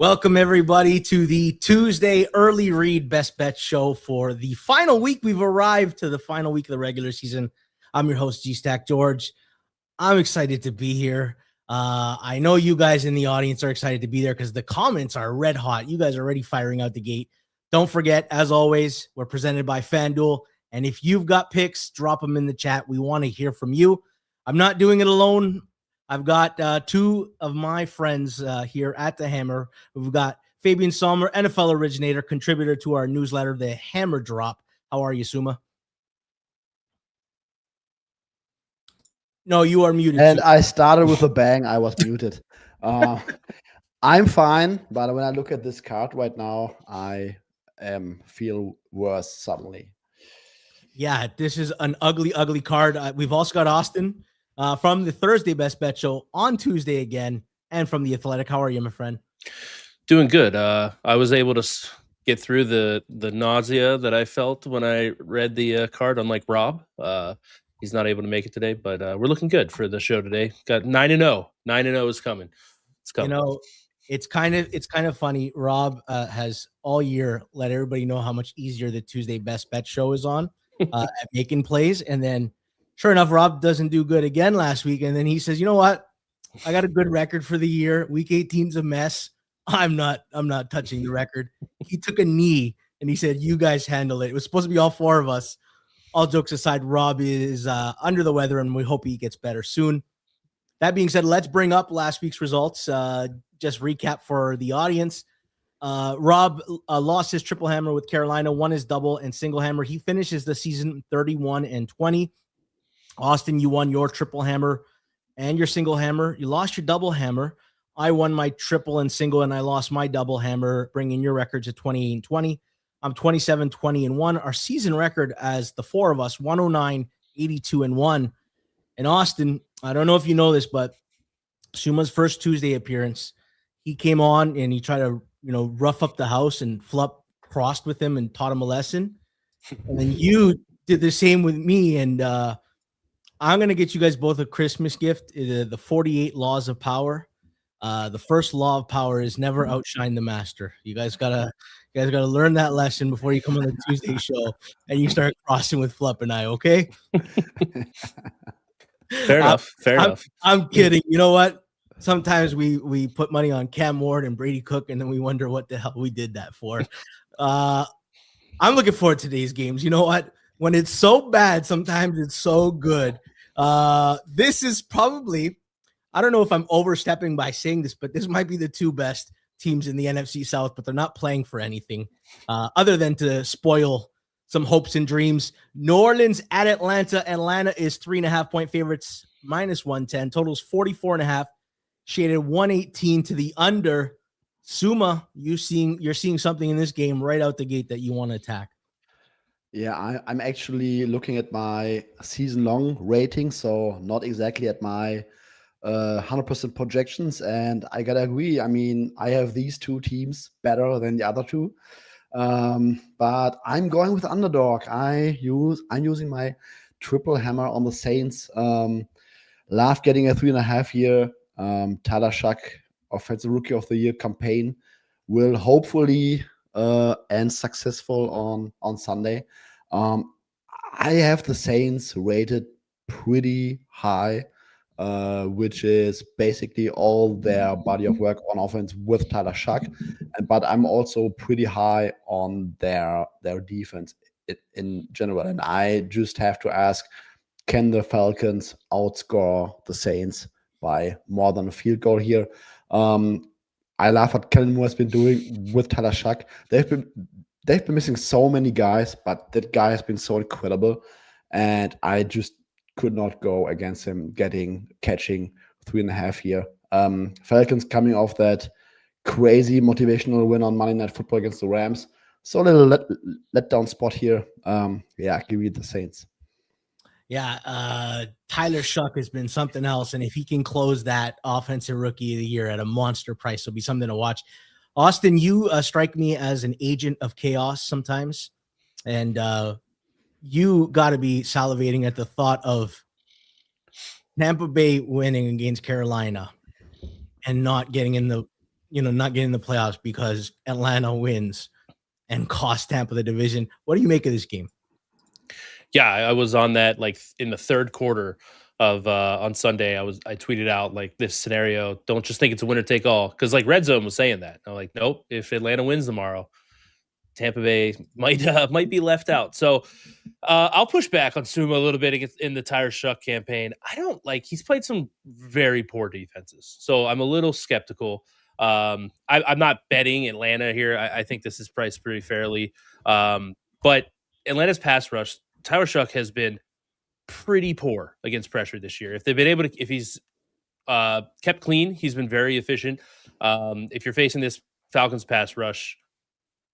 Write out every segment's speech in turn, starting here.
Welcome, everybody, to the Tuesday early read best bet show for the final week. We've arrived to the final week of the regular season. I'm your host, G-Stack George. I'm excited to be here. I know you guys in the audience are excited to be there because the comments are red hot. You guys are already firing out the gate. Don't forget, as always, we're presented by FanDuel. And if you've got picks, drop them in the chat. We want to hear from you. I'm not doing it alone. I've got two of my friends here at the Hammer. We've got Fabian Sommer, NFL originator, contributor to our newsletter, The Hammer Drop. How are you, Suuma? No, you are muted. And I started with a bang. I was muted. I'm fine, but when I look at this card right now, I feel worse suddenly. Yeah, this is an ugly, ugly card. We've also got Auston from the Thursday Best Bet Show on Tuesday again, and from The Athletic. How are you, my friend? Doing good. I was able to get through the nausea that I felt when I read the card, unlike Rob. He's not able to make it today, but we're looking good for the show today. Got 9-0. 9-0 is coming. It's coming. You know, it's kind of funny. Rob has all year let everybody know how much easier the Tuesday Best Bet Show is on at making plays, and then sure enough, Rob doesn't do good again last week, and then he says, "You know what? I got a good record for the year. Week 18's a mess. I'm not touching the record." He took a knee and he said, "You guys handle it." It was supposed to be all four of us. All jokes aside, Rob is under the weather, and we hope he gets better soon. That being said, let's bring up last week's results. Just recap for the audience. Rob lost his triple hammer with Carolina, won his double and single hammer. He finishes the season 31-20. Auston, you won your triple hammer and your single hammer. You lost your double hammer. I won my triple and single, and I lost my double hammer, bringing your record to 28-20. I'm 27-20-1. Our season record as the four of us, 109-82-1. And Auston, I don't know if you know this, but Suma's first Tuesday appearance, he came on and he tried to, rough up the house, and Flupp crossed with him and taught him a lesson. And then you did the same with me. And I'm going to get you guys both a Christmas gift, the 48 Laws of Power. The first law of power is never outshine the master. You guys gotta learn that lesson before you come on the Tuesday show and you start crossing with Flupp and I. Okay. Fair enough. I'm kidding. You know what? Sometimes we put money on Cam Ward and Brady Cook, and then we wonder what the hell we did that for. I'm looking forward to today's games. You know what? When it's so bad, sometimes it's so good. This is probably, I don't know if I'm overstepping by saying this, but this might be the two best teams in the NFC South, but they're not playing for anything other than to spoil some hopes and dreams. New Orleans at Atlanta. Atlanta is 3.5-point favorites, -110. Totals 44.5. Shaded 118 to the under. Suuma, you're seeing something in this game right out the gate that you want to attack. Yeah, I'm actually looking at my season-long rating, so not exactly at my 100% projections, and I gotta agree. I mean, I have these two teams better than the other two, but I'm going with underdog. I'm using my triple hammer on the Saints. Love getting a 3.5 year Tyler Shuck Offensive Rookie of the Year campaign will hopefully end successful on Sunday. I have the Saints rated pretty high, which is basically all their body of work on offense with Tyler Shuck. But I'm also pretty high on their defense in general. And I just have to ask, can the Falcons outscore the Saints by more than a field goal here? I love what Kellen Moore has been doing with Tyler Shuck. They've been missing so many guys, but that guy has been so incredible. And I just could not go against him catching 3.5 here. Falcons coming off that crazy motivational win on Monday Night Football against the Rams. So a little letdown spot here. Give me the Saints. Yeah, Tyler Shuck has been something else, and if he can close that Offensive Rookie of the Year at a monster price, it'll be something to watch. Auston, you strike me as an agent of chaos sometimes, and you got to be salivating at the thought of Tampa Bay winning against Carolina and not getting in the not getting the playoffs because Atlanta wins and cost Tampa the division. What do you make of this game? Yeah, I was on that like in the third quarter of on Sunday. I tweeted out like this scenario. Don't just think it's a winner take all, because like Red Zone was saying that. I'm like, nope. If Atlanta wins tomorrow, Tampa Bay might be left out. So I'll push back on Suuma a little bit in the Tyler Shuck campaign. I don't like he's played some very poor defenses, so I'm a little skeptical. I'm not betting Atlanta here. I think this is priced pretty fairly. But Atlanta's pass rush, Tyler Shuck has been pretty poor against pressure this year. If they've been able to, if he's kept clean, he's been very efficient. If you're facing this Falcons pass rush,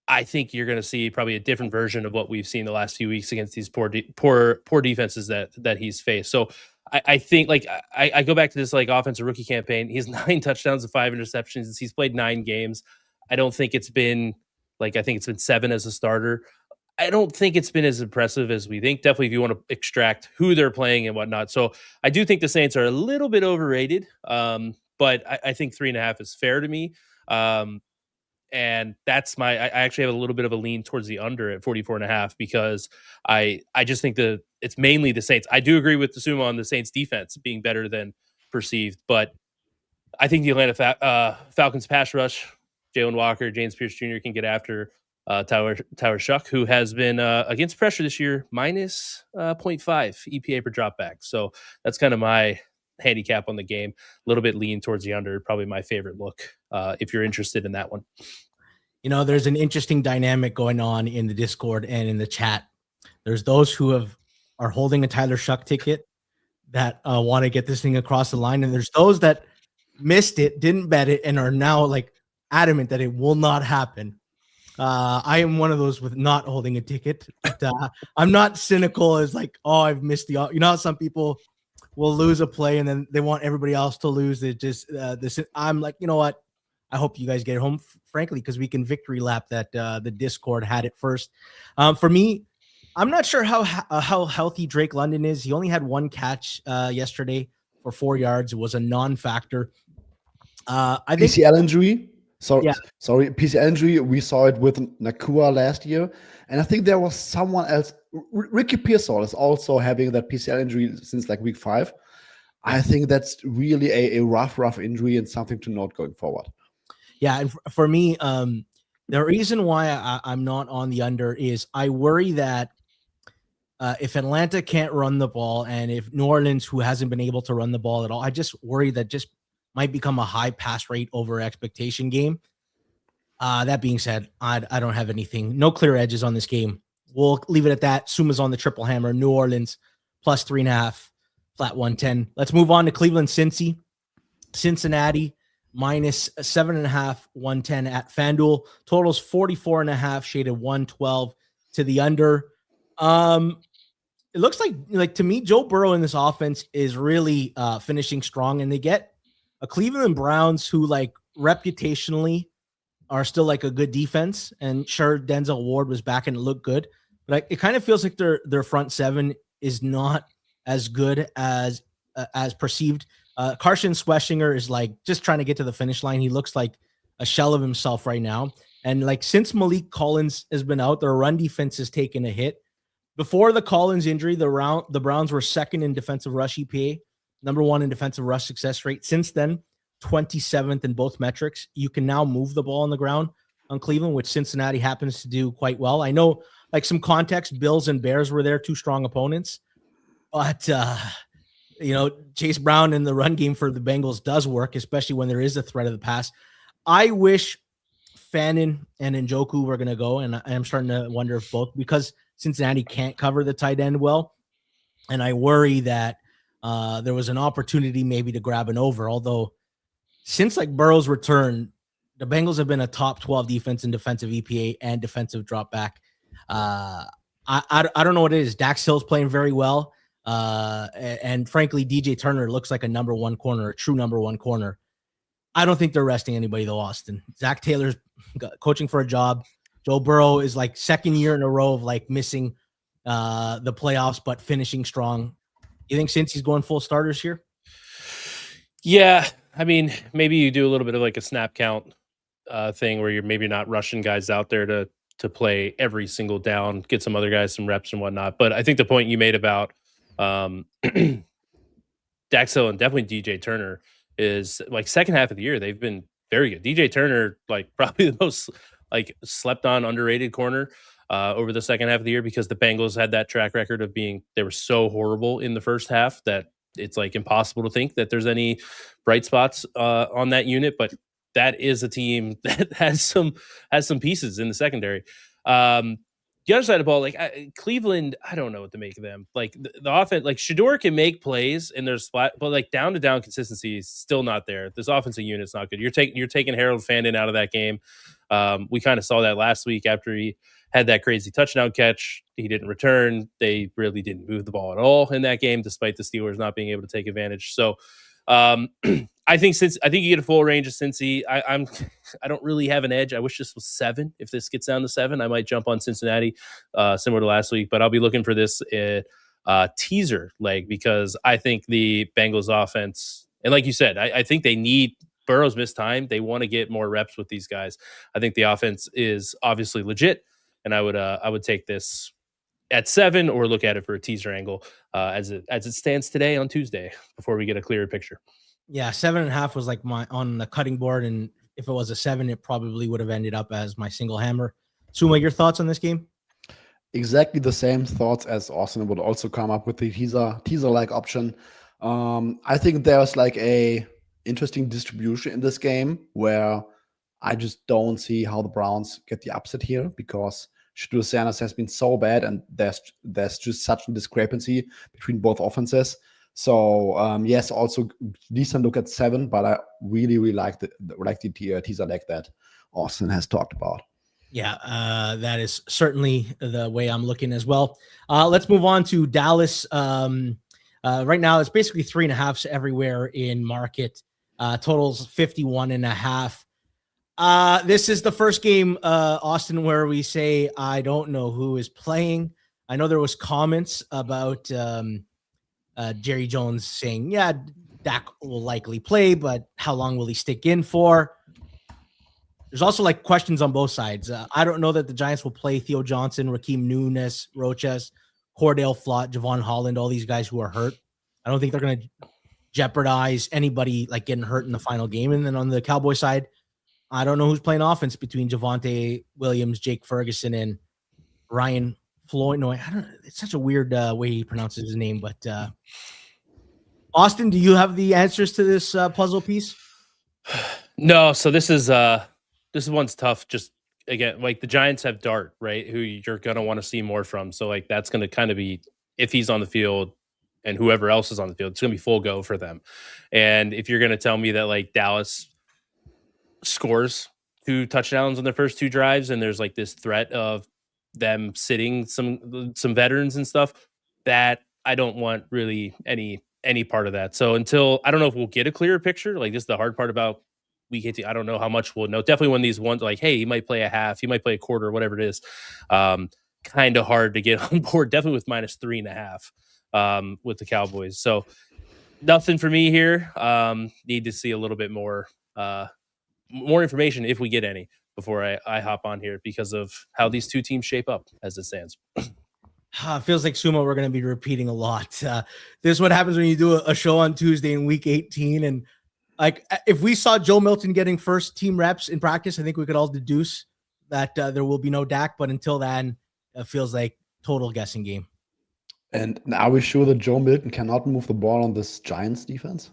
I think you're going to see probably a different version of what we've seen the last few weeks against these poor defenses that he's faced. So I think like I go back to this like offensive rookie campaign. He has 9 touchdowns and 5 interceptions. He's played 9 games. I don't think it's been I think it's been 7 as a starter. I don't think it's been as impressive as we think. Definitely if you want to extract who they're playing and whatnot. So I do think the Saints are a little bit overrated. But I think 3.5 is fair to me. And that's I actually have a little bit of a lean towards the under at 44.5 because I just think it's mainly the Saints. I do agree with the Suuma on the Saints defense being better than perceived, but I think the Atlanta Falcons pass rush, Jalen Walker, James Pierce Jr. can get after Tyler Shuck, who has been against pressure this year minus 0.5 EPA per drop back. So that's kind of my handicap on the game. A little bit lean towards the under, probably my favorite look if you're interested in that one. There's an interesting dynamic going on in the Discord and in the chat. There's those who are holding a Tyler Shuck ticket that want to get this thing across the line, and there's those that missed it, didn't bet it, and are now like adamant that it will not happen. I am one of those with not holding a ticket. But, I'm not cynical as like, oh, I've missed how some people will lose a play and then they want everybody else to lose. It just this. I'm like, you know what? I hope you guys get it home, frankly, because we can victory lap that the Discord had it first. For me, I'm not sure how healthy Drake London is. He only had 1 catch yesterday for 4 yards. It was a non-factor. I think PCL injury. Sorry, PCL injury. We saw it with Nakua last year, and I think there was someone else. Ricky Pizzola is also having that PCL injury since like week 5. I think that's really a rough injury and something to note going forward. Yeah, and for me, the reason why I'm not on the under is I worry that if Atlanta can't run the ball and if New Orleans, who hasn't been able to run the ball at all, I just worry that just might become a high pass rate over expectation game. That being said, I don't have anything. No clear edges on this game. We'll leave it at that. Suma's on the triple hammer. New Orleans plus 3.5, flat 110. Let's move on to Cleveland, Cincy. Cincinnati minus 7.5, 110 at FanDuel. Totals 44.5, shaded 112 to the under. It looks like to me, Joe Burrow in this offense is really finishing strong, and they get a Cleveland Browns who like reputationally are still like a good defense. And sure, Denzel Ward was back and it looked good, but it kind of feels like their front 7 is not as good as perceived. Carson Schweschinger is like just trying to get to the finish line. He looks like a shell of himself right now. And like since Malik Collins has been out, their run defense has taken a hit. Before the Collins injury, the Browns were 2nd in defensive rush EPA, number 1 in defensive rush success rate. Since then, 27th in both metrics. You can now move the ball on the ground on Cleveland, which Cincinnati happens to do quite well. I know, like some context, Bills and Bears were there, 2 strong opponents, but Chase Brown in the run game for the Bengals does work, especially when there is a threat of the pass. I wish Fannin and Njoku were going to go, and I'm starting to wonder if both, because Cincinnati can't cover the tight end well, and I worry that there was an opportunity maybe to grab an over, although since like Burrow's return, the Bengals have been a top 12 defense in defensive EPA and defensive drop back. I don't know what it is. Dax Hill's playing very well. And frankly, DJ Turner looks like a number 1 corner, a true number 1 corner. I don't think they're resting anybody though, Austin. Zach Taylor's coaching for a job. Joe Burrow is like 2nd year in a row of like missing the playoffs, but finishing strong. You think since he's going full starters here? Yeah. I mean, maybe you do a little bit of like a snap count thing where you're maybe not rushing guys out there to play every single down, get some other guys some reps and whatnot. But I think the point you made about Dax Hill and definitely DJ Turner is like second half of the year they've been very good. DJ Turner, like probably the most like slept on, underrated corner over the second half of the year, because the Bengals had that track record of being, they were so horrible in the first half that it's like impossible to think that there's any bright spots on that unit. But that is a team that has some pieces in the secondary. The other side of the ball, like Cleveland, I don't know what to make of them. Like the offense, like Shedeur can make plays and there's splat, but like down to down consistency is still not there. This offensive unit's not good. You're taking Harold Fandon out of that game. We kind of saw that last week after he had that crazy touchdown catch. He didn't return. They really didn't move the ball at all in that game, despite the Steelers not being able to take advantage. So I think you get a full range of Cincy. I don't really have an edge. I wish this was 7. If this gets down to 7, I might jump on Cincinnati, similar to last week. But I'll be looking for this teaser leg, because I think the Bengals offense, and like you said, I think they need Burrow's missed time. They want to get more reps with these guys. I think the offense is obviously legit, and I would take this at 7 or look at it for a teaser angle as it stands today on Tuesday before we get a clearer picture. Yeah, 7.5 was like my on the cutting board, and if it was a 7, it probably would have ended up as my single hammer. Suma, your thoughts on this game? Exactly the same thoughts as Austin would also come up with the teaser-like option. I think there's like a interesting distribution in this game where I just don't see how the Browns get the upset here, because Shedeur Sanders has been so bad, and there's just such a discrepancy between both offenses. So yes, also decent look at 7, but I really like the teaser leg that Austin has talked about. Yeah, that is certainly the way I'm looking as well. Let's move on to Dallas. Right now, it's basically 3.5s everywhere in market. Totals 51.5. This is the first game, Austin, where we say I don't know who is playing. I know there was comments about Jerry Jones saying, yeah, Dak will likely play, but how long will he stick in for? There's also like questions on both sides. I don't know that the Giants will play Theo Johnson, Raheem Nunes, Roches, Cordell Flott, Javon Holland, all these guys who are hurt. I don't think they're going to jeopardize anybody like getting hurt in the final game. And then on the Cowboy side, I don't know who's playing offense between Javonte Williams, Jake Ferguson, and Ryan Floyd. No, I don't. It's such a weird way he pronounces his name. But Austin, do you have the answers to this puzzle piece? No. So this one's tough. Just again, like the Giants have Dart, right? Who you're gonna want to see more from. So like that's gonna kind of be, if he's on the field and whoever else is on the field, it's gonna be full go for them. And if you're gonna tell me that like Dallas scores 2 touchdowns on their first 2 drives, and there's like this threat of them sitting some veterans and stuff, that I don't want really any part of that. So until, I don't know if we'll get a clearer picture. Like this is the hard part about week 18. I don't know how much we'll know. Definitely when these ones like, hey, he might play a half, he might play a quarter, whatever it is. Kind of hard to get on board. Definitely with -3.5 with the Cowboys. So nothing for me here. Need to see a little bit more information if we get any before I hop on here, because of how these two teams shape up as it stands. Feels like Sumo, we're going to be repeating a lot. This is what happens when you do a show on Tuesday in week 18. And like, if we saw Joe Milton getting first team reps in practice, I think we could all deduce that there will be no Dak. But until then, it feels like total guessing game. And are we sure that Joe Milton cannot move the ball on this Giants defense?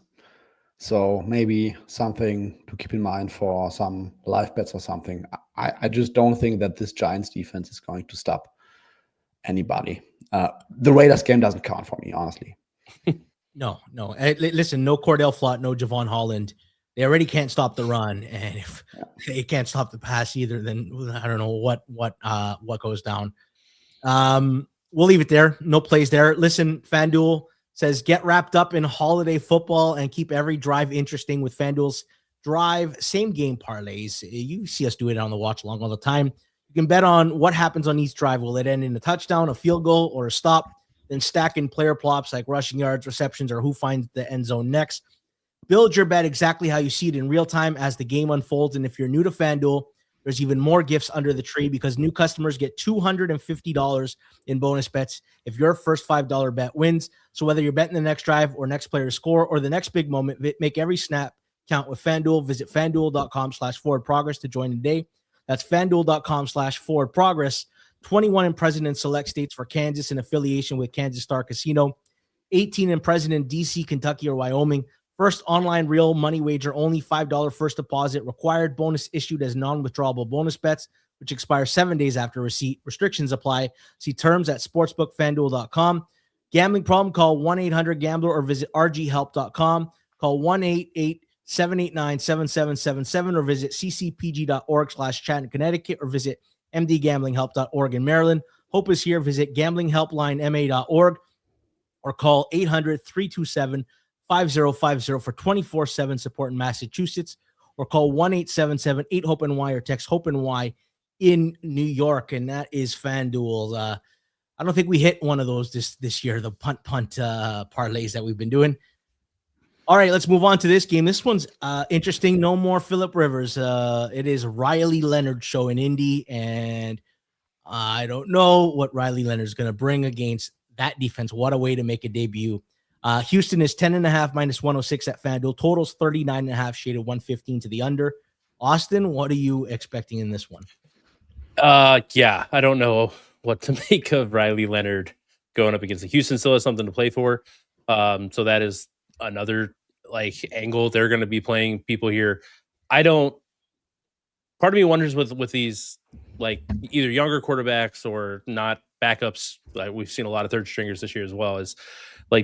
So maybe something to keep in mind for some live bets or something. I just don't think that this Giants defense is going to stop anybody. The Raiders game doesn't count for me, honestly. No. Listen, no Cordell Flott, no Javon Holland. They already can't stop the run, and if they can't stop the pass either, then I don't know what goes down. We'll leave it there. No plays there. Listen, FanDuel says get wrapped up in holiday football and keep every drive interesting with FanDuel's Drive same game parlays. You see us do it on the watch along all the time. You can bet on what happens on each drive. Will it end in a touchdown, a field goal, or a stop? Then stack in player props like rushing yards, receptions, or who finds the end zone next. Build your bet exactly how you see it in real time as the game unfolds. And if you're new to FanDuel, there's even more gifts under the tree because new customers get $250 in bonus bets if your first $5 bet wins. So whether you're betting the next drive or next player to score or the next big moment, make every snap count with FanDuel. Visit FanDuel.com/forwardprogress to join today. That's FanDuel.com/forwardprogress. 21 and present in select states for Kansas in affiliation with Kansas Star Casino. 18 and present in DC, Kentucky, or Wyoming. First online real money wager, only $5 first deposit required. Bonus issued as non-withdrawable bonus bets, which expire 7 days after receipt. Restrictions apply. See terms at sportsbookfanduel.com. Gambling problem? Call 1-800-GAMBLER or visit rghelp.com. Call 1-888-789-7777 or visit ccpg.org/chat in Connecticut or visit mdgamblinghelp.org in Maryland. Hope is here. Visit gamblinghelplinema.org or call 800-327-5050 for 24/7 support in Massachusetts, or call 1-877-8-HOPE-NY or text HOPE-NY in New York. And that is FanDuel. I don't think we hit one of those this year, the punt parlays that we've been doing. All right, let's move on to this game. This one's interesting. No more Phillip Rivers. It is Riley Leonard's show in Indy, and I don't know what Riley Leonard's going to bring against that defense. What a way to make a debut. Houston is 10.5 minus 106 at FanDuel. Totals 39.5, shaded 115 to the under. Austin, what are you expecting in this one? Yeah, I don't know what to make of Riley Leonard going up against the Houston. Still has something to play for. So that is another angle. They're going to be playing people here. Part of me wonders with these either younger quarterbacks or not backups. We've seen a lot of third stringers this year as well. Is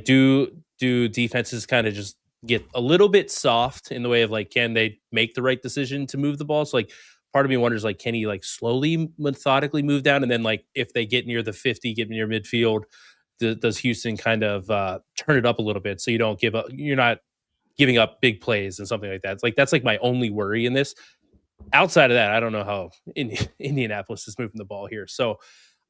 do defenses kind of just get a little bit soft in the way of can they make the right decision to move the ball? So part of me wonders can he slowly methodically move down, and then if they get near the 50, get near midfield, does Houston kind of turn it up a little bit so you don't give up? You're not giving up big plays and something like that. That's my only worry in this. Outside of that, I don't know how Indianapolis is moving the ball here. So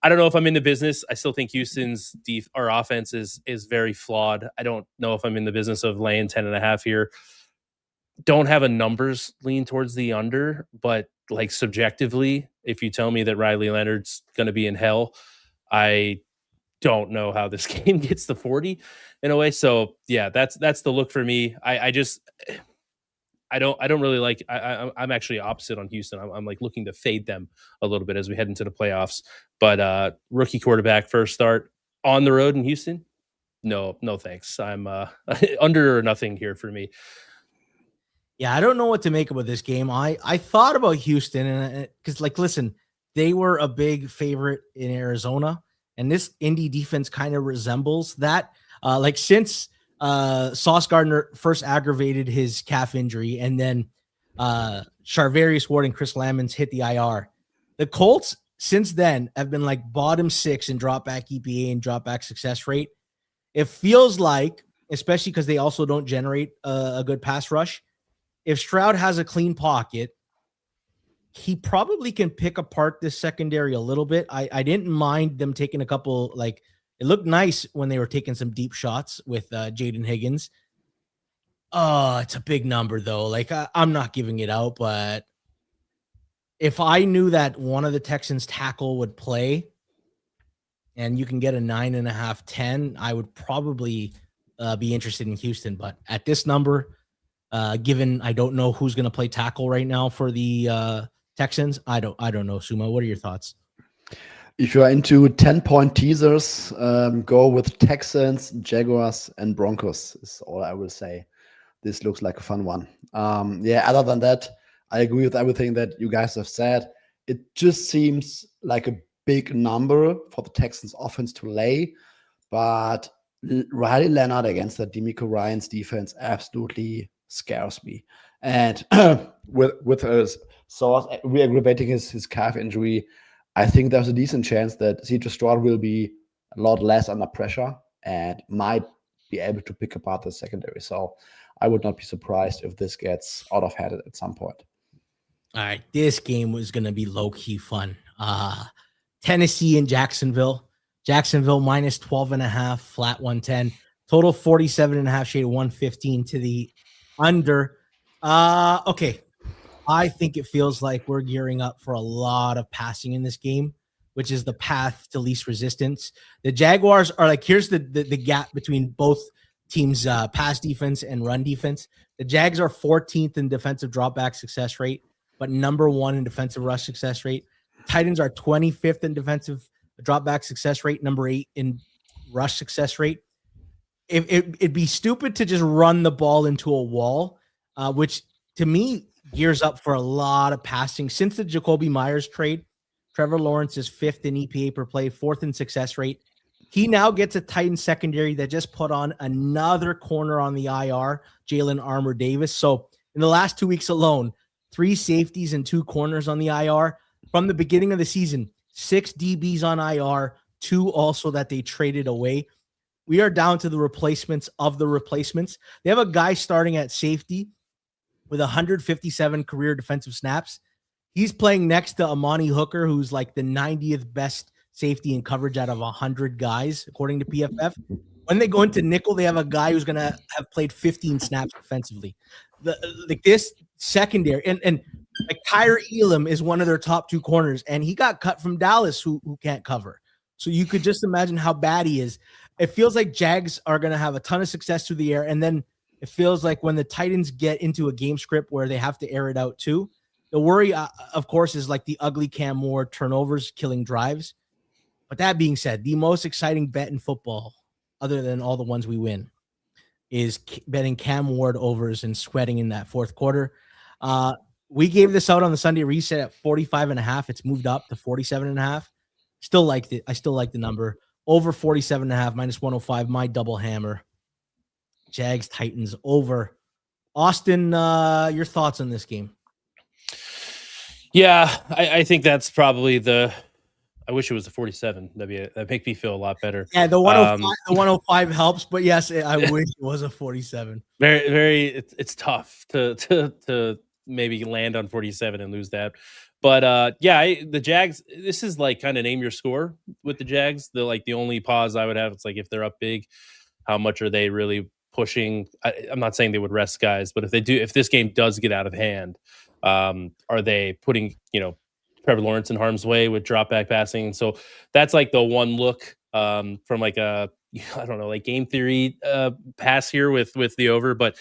I don't know if I'm in the business. I still think Houston's offense is very flawed. I don't know if I'm in the business of laying 10.5 here. Don't have a numbers lean towards the under, but subjectively, if you tell me that Riley Leonard's going to be in hell, I don't know how this game gets to 40 in a way. So yeah, that's the look for me. I don't really like. I'm actually opposite on Houston. I'm looking to fade them a little bit as we head into the playoffs. But rookie quarterback first start on the road in Houston. No thanks. I'm under or nothing here for me. Yeah, I don't know what to make about this game. I thought about Houston and because listen, they were a big favorite in Arizona, and this Indy defense kind of resembles that. Since Sauce Gardner first aggravated his calf injury, and then Charvarius Ward and Chris Lamons hit the IR. The Colts since then have been bottom 6 in dropback EPA and dropback success rate. It feels like, especially because they also don't generate a good pass rush, if Stroud has a clean pocket, he probably can pick apart this secondary a little bit. I didn't mind them taking a couple, it looked nice when they were taking some deep shots with Jaden Higgins. Oh, it's a big number, though. I'm not giving it out, but if I knew that one of the Texans tackle would play and you can get a 9.5, 10, I would probably be interested in Houston. But at this number, given I don't know who's going to play tackle right now for the Texans, I don't know. Suuma, what are your thoughts? If you're into 10-point teasers, go with Texans, Jaguars, and Broncos is all I will say. This looks like a fun one. Other than that, I agree with everything that you guys have said. It just seems like a big number for the Texans offense to lay, but Riley Leonard against the DeMeco Ryans defense absolutely scares me. And with Sauce re-aggravating his calf injury, I think there's a decent chance that C.J. Stroud will be a lot less under pressure and might be able to pick apart the secondary. So I would not be surprised if this gets out of hand at some point. All right, this game was going to be low-key fun. Tennessee and Jacksonville. Jacksonville minus 12.5, flat 110. Total 47.5, shade 115 to the Under. Okay. I think it feels like we're gearing up for a lot of passing in this game, which is the path to least resistance. The Jaguars are like, here's the gap between both teams' pass defense and run defense. The Jags are 14th in defensive dropback success rate, but number 1 in defensive rush success rate. Titans are 25th in defensive dropback success rate, number 8 in rush success rate. It'd be stupid to just run the ball into a wall, which to me gears up for a lot of passing. Since the Jacoby Myers trade, Trevor Lawrence is 5th in EPA per play, 4th in success rate. He now gets a Titans secondary that just put on another corner on the IR, Jalen Armour Davis. So in the last 2 weeks alone, 3 safeties and 2 corners on the IR. From the beginning of the season, 6 DBs on IR, 2 also that they traded away. We are down to the replacements of the replacements. They have a guy starting at safety with 157 career defensive snaps. He's playing next to Amani Hooker, who's like the 90th best safety in coverage out of 100 guys, according to PFF. When they go into nickel, they have a guy who's going to have played 15 snaps defensively. This secondary, and like Tyre Elam is one of their top 2 corners, and he got cut from Dallas, who can't cover. So you could just imagine how bad he is. It feels like Jags are going to have a ton of success through the air, and then it feels like when the Titans get into a game script where they have to air it out too, the worry, of course, is like the ugly Cam Ward turnovers killing drives. But that being said, the most exciting bet in football, other than all the ones we win, is betting Cam Ward overs and sweating in that fourth quarter. We gave this out on the Sunday reset at 45.5. It's moved up to 47.5. Still liked it. I still like the number. Over 47.5, minus 105, my double hammer. Jags, Titans, over. Austin, your thoughts on this game? Yeah, I think that's probably I wish it was the 47. That'd make me feel a lot better. Yeah, the 105 helps, but yes, I wish it was a 47. Very, very. It's tough to maybe land on 47 and lose that. But the Jags. This is like kind of name your score with the Jags. The only pause I would have, it's like if they're up big, how much are they really pushing? I'm not saying they would rest guys, but if this game does get out of hand, are they putting Trevor Lawrence in harm's way with drop back passing? So that's like the one look from like I don't know, like game theory pass here with the over, but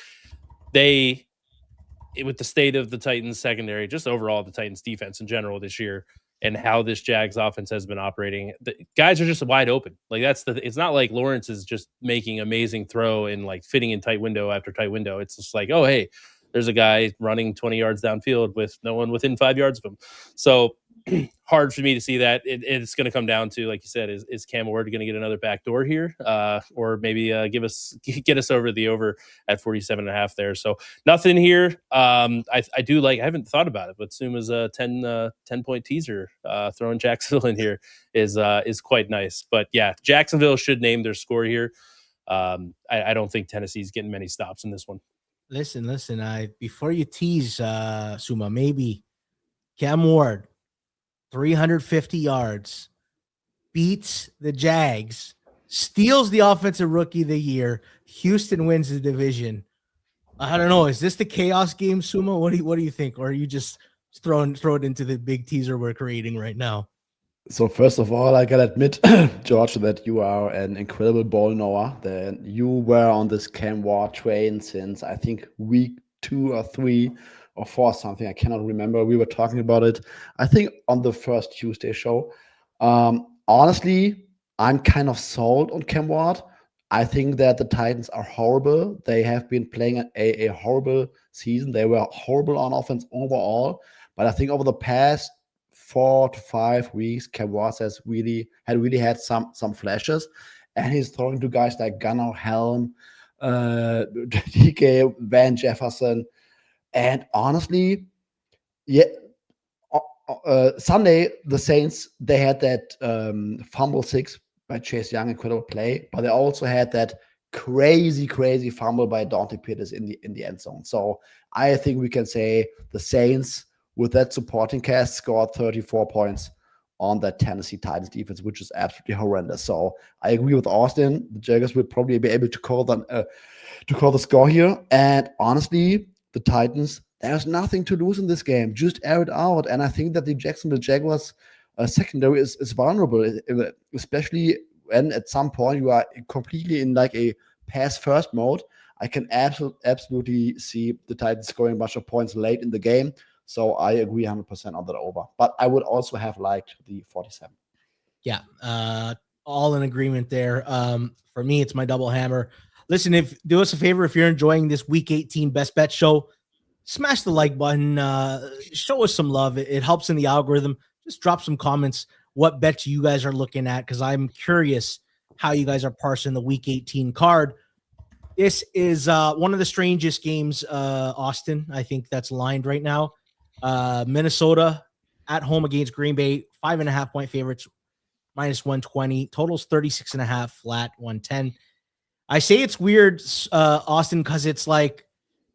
with the state of the Titans secondary, just overall the Titans defense in general this year, and how this Jags offense has been operating, the guys are just wide open. Like it's not like Lawrence is just making amazing throw and like fitting in tight window after tight window. It's just like, oh, hey, there's a guy running 20 yards downfield with no one within 5 yards of him. So hard for me to see that. It's going to come down to, like you said, is Cam Ward going to get another backdoor here, or maybe get us over the over at 47.5 there. So nothing here. I do like. I haven't thought about it, but Suma's 10-point teaser throwing Jacksonville in here is quite nice. But yeah, Jacksonville should name their score here. I don't think Tennessee's getting many stops in this one. Listen. Before you tease, Suma, maybe Cam Ward, 350 yards, beats the Jags, steals the offensive rookie of the year. Houston wins the division. I don't know. Is this the chaos game, Suma? What do you think? Or are you just throw it into the big teaser we're creating right now? So first of all, I gotta admit, George, that you are an incredible ball knower. That you were on this Cam Ward train since I think week 2 or 3 or 4 something. I cannot remember. We were talking about it, I think, on the first Tuesday show. Honestly, I'm kind of sold on Cam Ward. I think that the Titans are horrible. They have been playing a horrible season. They were horrible on offense overall. But I think over the past 4 to 5 weeks, Cam Ward has really had some flashes. And he's throwing to guys like Gunnar Helm, DK, Van Jefferson. And honestly, yeah, Sunday, the Saints, they had that fumble 6 by Chase Young, incredible play, but they also had that crazy fumble by Dante Pettis in the end zone. So I think we can say the Saints, with that supporting cast, scored 34 points on that Tennessee Titans defense, which is absolutely horrendous. So I agree with Austin. The Jaguars will probably be able to call the score here. And honestly, the Titans, there's nothing to lose in this game. Just air it out. And I think that the Jacksonville Jaguars secondary is vulnerable, especially when at some point you are completely in like a pass first mode. I can absolutely see the Titans scoring a bunch of points late in the game. So I agree 100% on that over. But I would also have liked the 47. Yeah, all in agreement there. For me, it's my double hammer. Listen, do us a favor, if you're enjoying this Week 18 Best Bet show, smash the like button. Show us some love. It helps in the algorithm. Just drop some comments what bets you guys are looking at, because I'm curious how you guys are parsing the Week 18 card. This is one of the strangest games, Austin, I think, that's lined right now. Minnesota at home against Green Bay, 5.5-point favorites, minus 120. Totals 36.5, flat 110. I say it's weird, Austin, because it's like,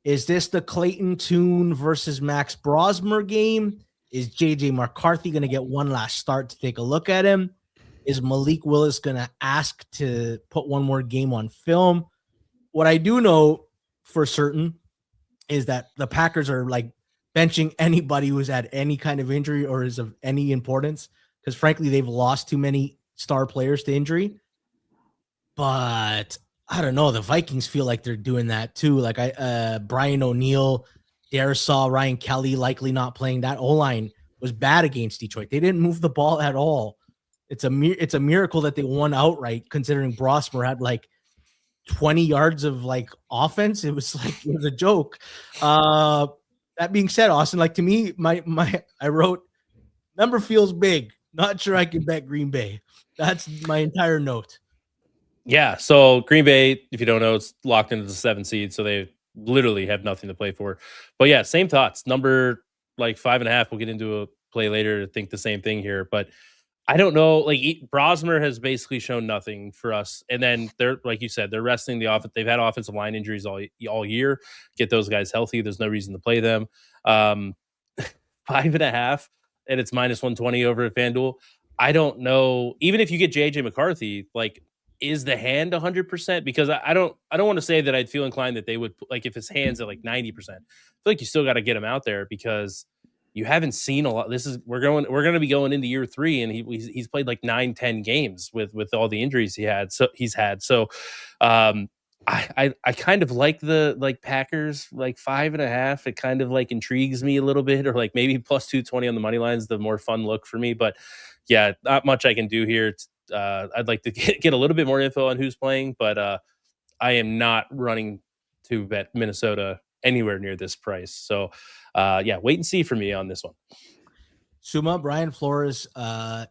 is this the Clayton Tune versus Max Brosmer game? Is JJ McCarthy going to get one last start to take a look at him? Is Malik Willis going to ask to put one more game on film? What I do know for certain is that the Packers are like benching anybody who's had any kind of injury or is of any importance, because frankly, they've lost too many star players to injury. But I don't know. The Vikings feel like they're doing that too. Like Brian O'Neill, Darisaw, Ryan Kelly likely not playing. That O-line was bad against Detroit. They didn't move the ball at all. It's a miracle that they won outright, considering Brosmer had like 20 yards of like offense. It was a joke. That being said, Austin, like to me, I wrote number feels big. Not sure I can bet Green Bay. That's my entire note. Yeah. So Green Bay, if you don't know, it's locked into the 7th seed. So they literally have nothing to play for. But yeah, same thoughts. Number like 5.5. We'll get into a play later to think the same thing here. But I don't know. Like Brosmer has basically shown nothing for us. And then they're, like you said, they're resting the offense. They've had offensive line injuries all year. Get those guys healthy. There's no reason to play them. 5.5, and it's minus 120 over at FanDuel. I don't know. Even if you get JJ McCarthy, like, is the hand 100%? Because I don't want to say that I'd feel inclined that they would, like, if his hand's at like 90%. I feel like you still got to get him out there, because you haven't seen a lot. We're going to be going into year 3, and he's played like 9-10 games with all the injuries he's had. So I kind of like the Packers like 5.5. It kind of like intrigues me a little bit, or like maybe plus 220 on the money lines, the more fun look for me. But yeah, not much I can do here. I'd like to get a little bit more info on who's playing, but I am not running to bet Minnesota anywhere near this price. So yeah, wait and see for me on this one. Suuma, Brian Flores,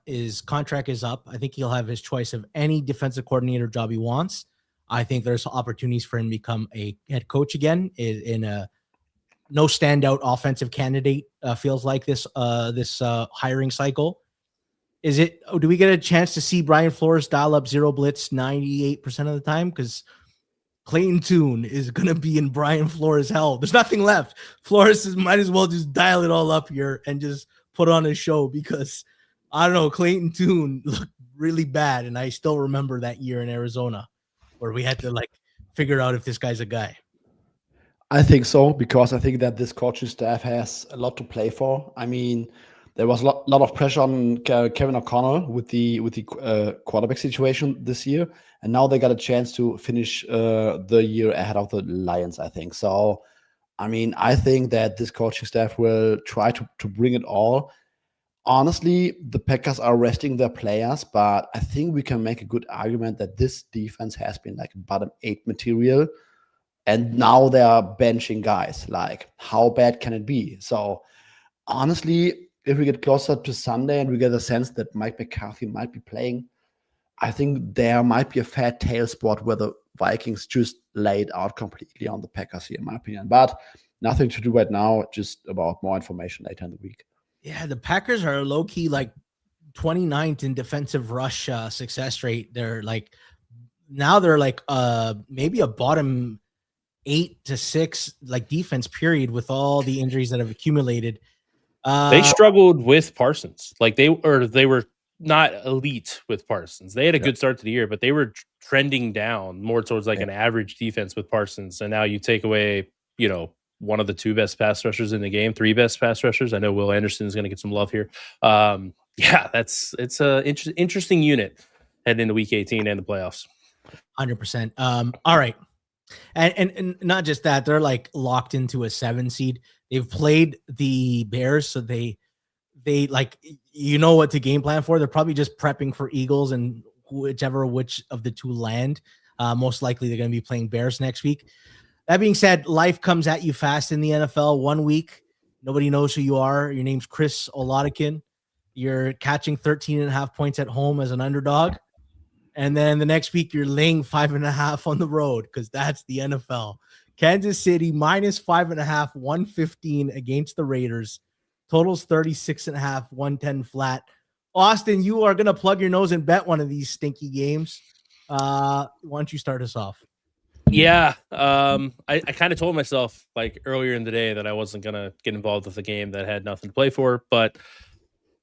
his contract is up. I think he'll have his choice of any defensive coordinator job he wants. I think there's opportunities for him to become a head coach again in a no standout offensive candidate. Feels like this hiring cycle. Do we get a chance to see Brian Flores dial up zero blitz 98% of the time? Because Clayton Tune is going to be in Brian Flores' hell. There's nothing left. Flores might as well just dial it all up here and just put on a show, because I don't know, Clayton Tune looked really bad. And I still remember that year in Arizona where we had to like figure out if this guy's a guy. I think so, because I think that this coaching staff has a lot to play for. I mean, there was a lot of pressure on Kevin O'Connell with the quarterback situation this year, and now they got a chance to finish the year ahead of the Lions, I think. So, I mean, I think that this coaching staff will try to bring it all. Honestly, the Packers are resting their players, but I think we can make a good argument that this defense has been like bottom 8 material, and now they are benching guys. Like, how bad can it be? So, honestly, if we get closer to Sunday and we get a sense that Mike McCarthy might be playing, I think there might be a fair tail spot where the Vikings just lay it out completely on the Packers here, in my opinion. But nothing to do right now, just about more information later in the week. Yeah, the Packers are low-key like 29th in defensive rush success rate. They're like maybe a bottom 8 to 6 like defense period with all the injuries that have accumulated. They struggled with Parsons. Like they were not elite with Parsons. They had a good start to the year, but they were trending down more towards like an average defense with Parsons. And now you take away, one of the 2 best pass rushers in the game, 3 best pass rushers. I know Will Anderson is going to get some love here. It's a interesting unit heading into week 18 and the playoffs. 100%. All right. And not just that, they're like locked into a 7 seed. They've played the Bears, so they like, what to game plan for. They're probably just prepping for Eagles and which of the 2 land. Most likely they're going to be playing Bears next week. That being said, life comes at you fast in the NFL. 1 week, nobody knows who you are. Your name's Chris Oladikin. You're catching 13.5 points at home as an underdog. And then the next week, you're laying 5.5 on the road because that's the NFL. Kansas City minus 5.5, 115 against the Raiders. Totals 36.5, 110 flat. Austin, you are going to plug your nose and bet one of these stinky games. Why don't you start us off? Yeah. I kind of told myself like earlier in the day that I wasn't going to get involved with a game that had nothing to play for, but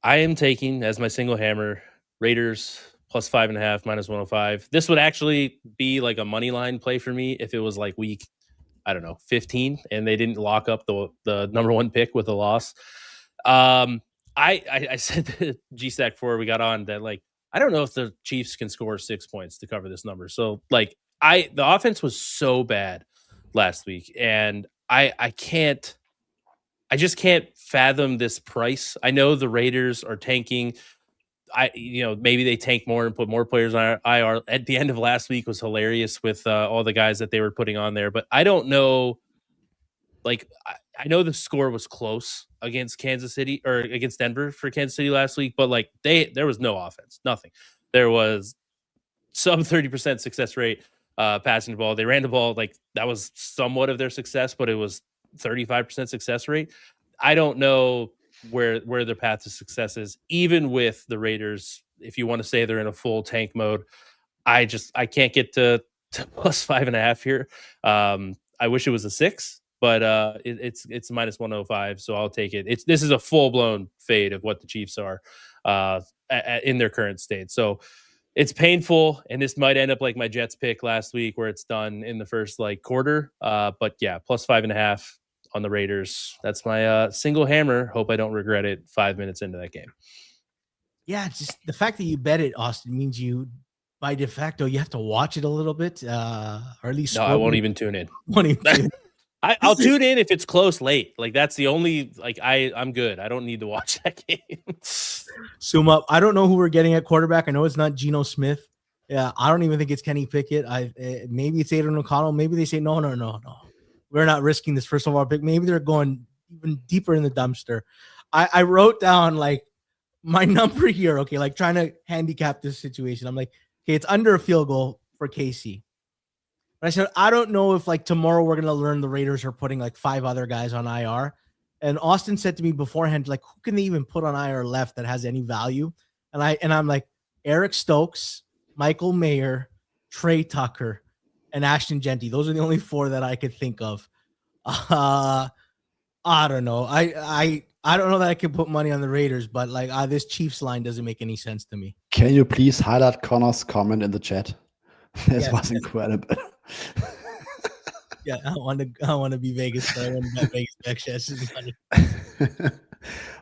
I am taking as my single hammer Raiders plus 5.5, minus 105. This would actually be like a money line play for me if it was like week, 15, and they didn't lock up the number 1 pick with a loss. I said to GSAC before we got on that, like, I don't know if the Chiefs can score 6 points to cover this number. So like the offense was so bad last week, and I just can't fathom this price. I know the Raiders are tanking. Maybe they tank more and put more players on IR. At the end of last week was hilarious with all the guys that they were putting on there, but I don't know. Like, I know the score was close against Kansas City or against Denver for Kansas City last week, but like there was no offense, nothing. There was sub 30% success rate passing the ball. They ran the ball, like that was somewhat of their success, but it was 35% success rate. I don't know where their path to success is, even with the Raiders. If you want to say they're in a full tank mode, I can't get to plus 5.5 here. I wish it was a 6, but it's minus 105, so I'll take it. This is a full blown fade of what the Chiefs are in their current state. So it's painful, and this might end up like my Jets pick last week, where it's done in the first quarter. But yeah, plus 5.5 on the Raiders. That's my single hammer. Hope I don't regret it 5 minutes into that game. Yeah, just the fact that you bet it, Austin, means you, by de facto, you have to watch it a little bit, or at least. No, I won't even tune in. I'll tune in if it's close late. Like that's the only I'm good. I don't need to watch that game. Suuma, I don't know who we're getting at quarterback. I know it's not Geno Smith. Yeah, I don't even think it's Kenny Pickett. Maybe it's Aiden O'Connell. Maybe they say no. We're not risking this first overall pick. Maybe they're going even deeper in the dumpster. I wrote down like my number here. Okay, like trying to handicap this situation. I'm like, okay, it's under a field goal for KC. But I said, I don't know if like tomorrow we're gonna learn the Raiders are putting like 5 other guys on IR. And Austin said to me beforehand, like, who can they even put on IR left that has any value? And I'm like, Eric Stokes, Michael Mayer, Trey Tucker, and Ashton Genty. Those are the only 4 that I could think of. I don't know. I don't know that I can put money on the Raiders, but like this Chiefs line doesn't make any sense to me. Can you please highlight Connor's comment in the chat? This was incredible. Yeah, I want to be Vegas. I want to bet Vegas.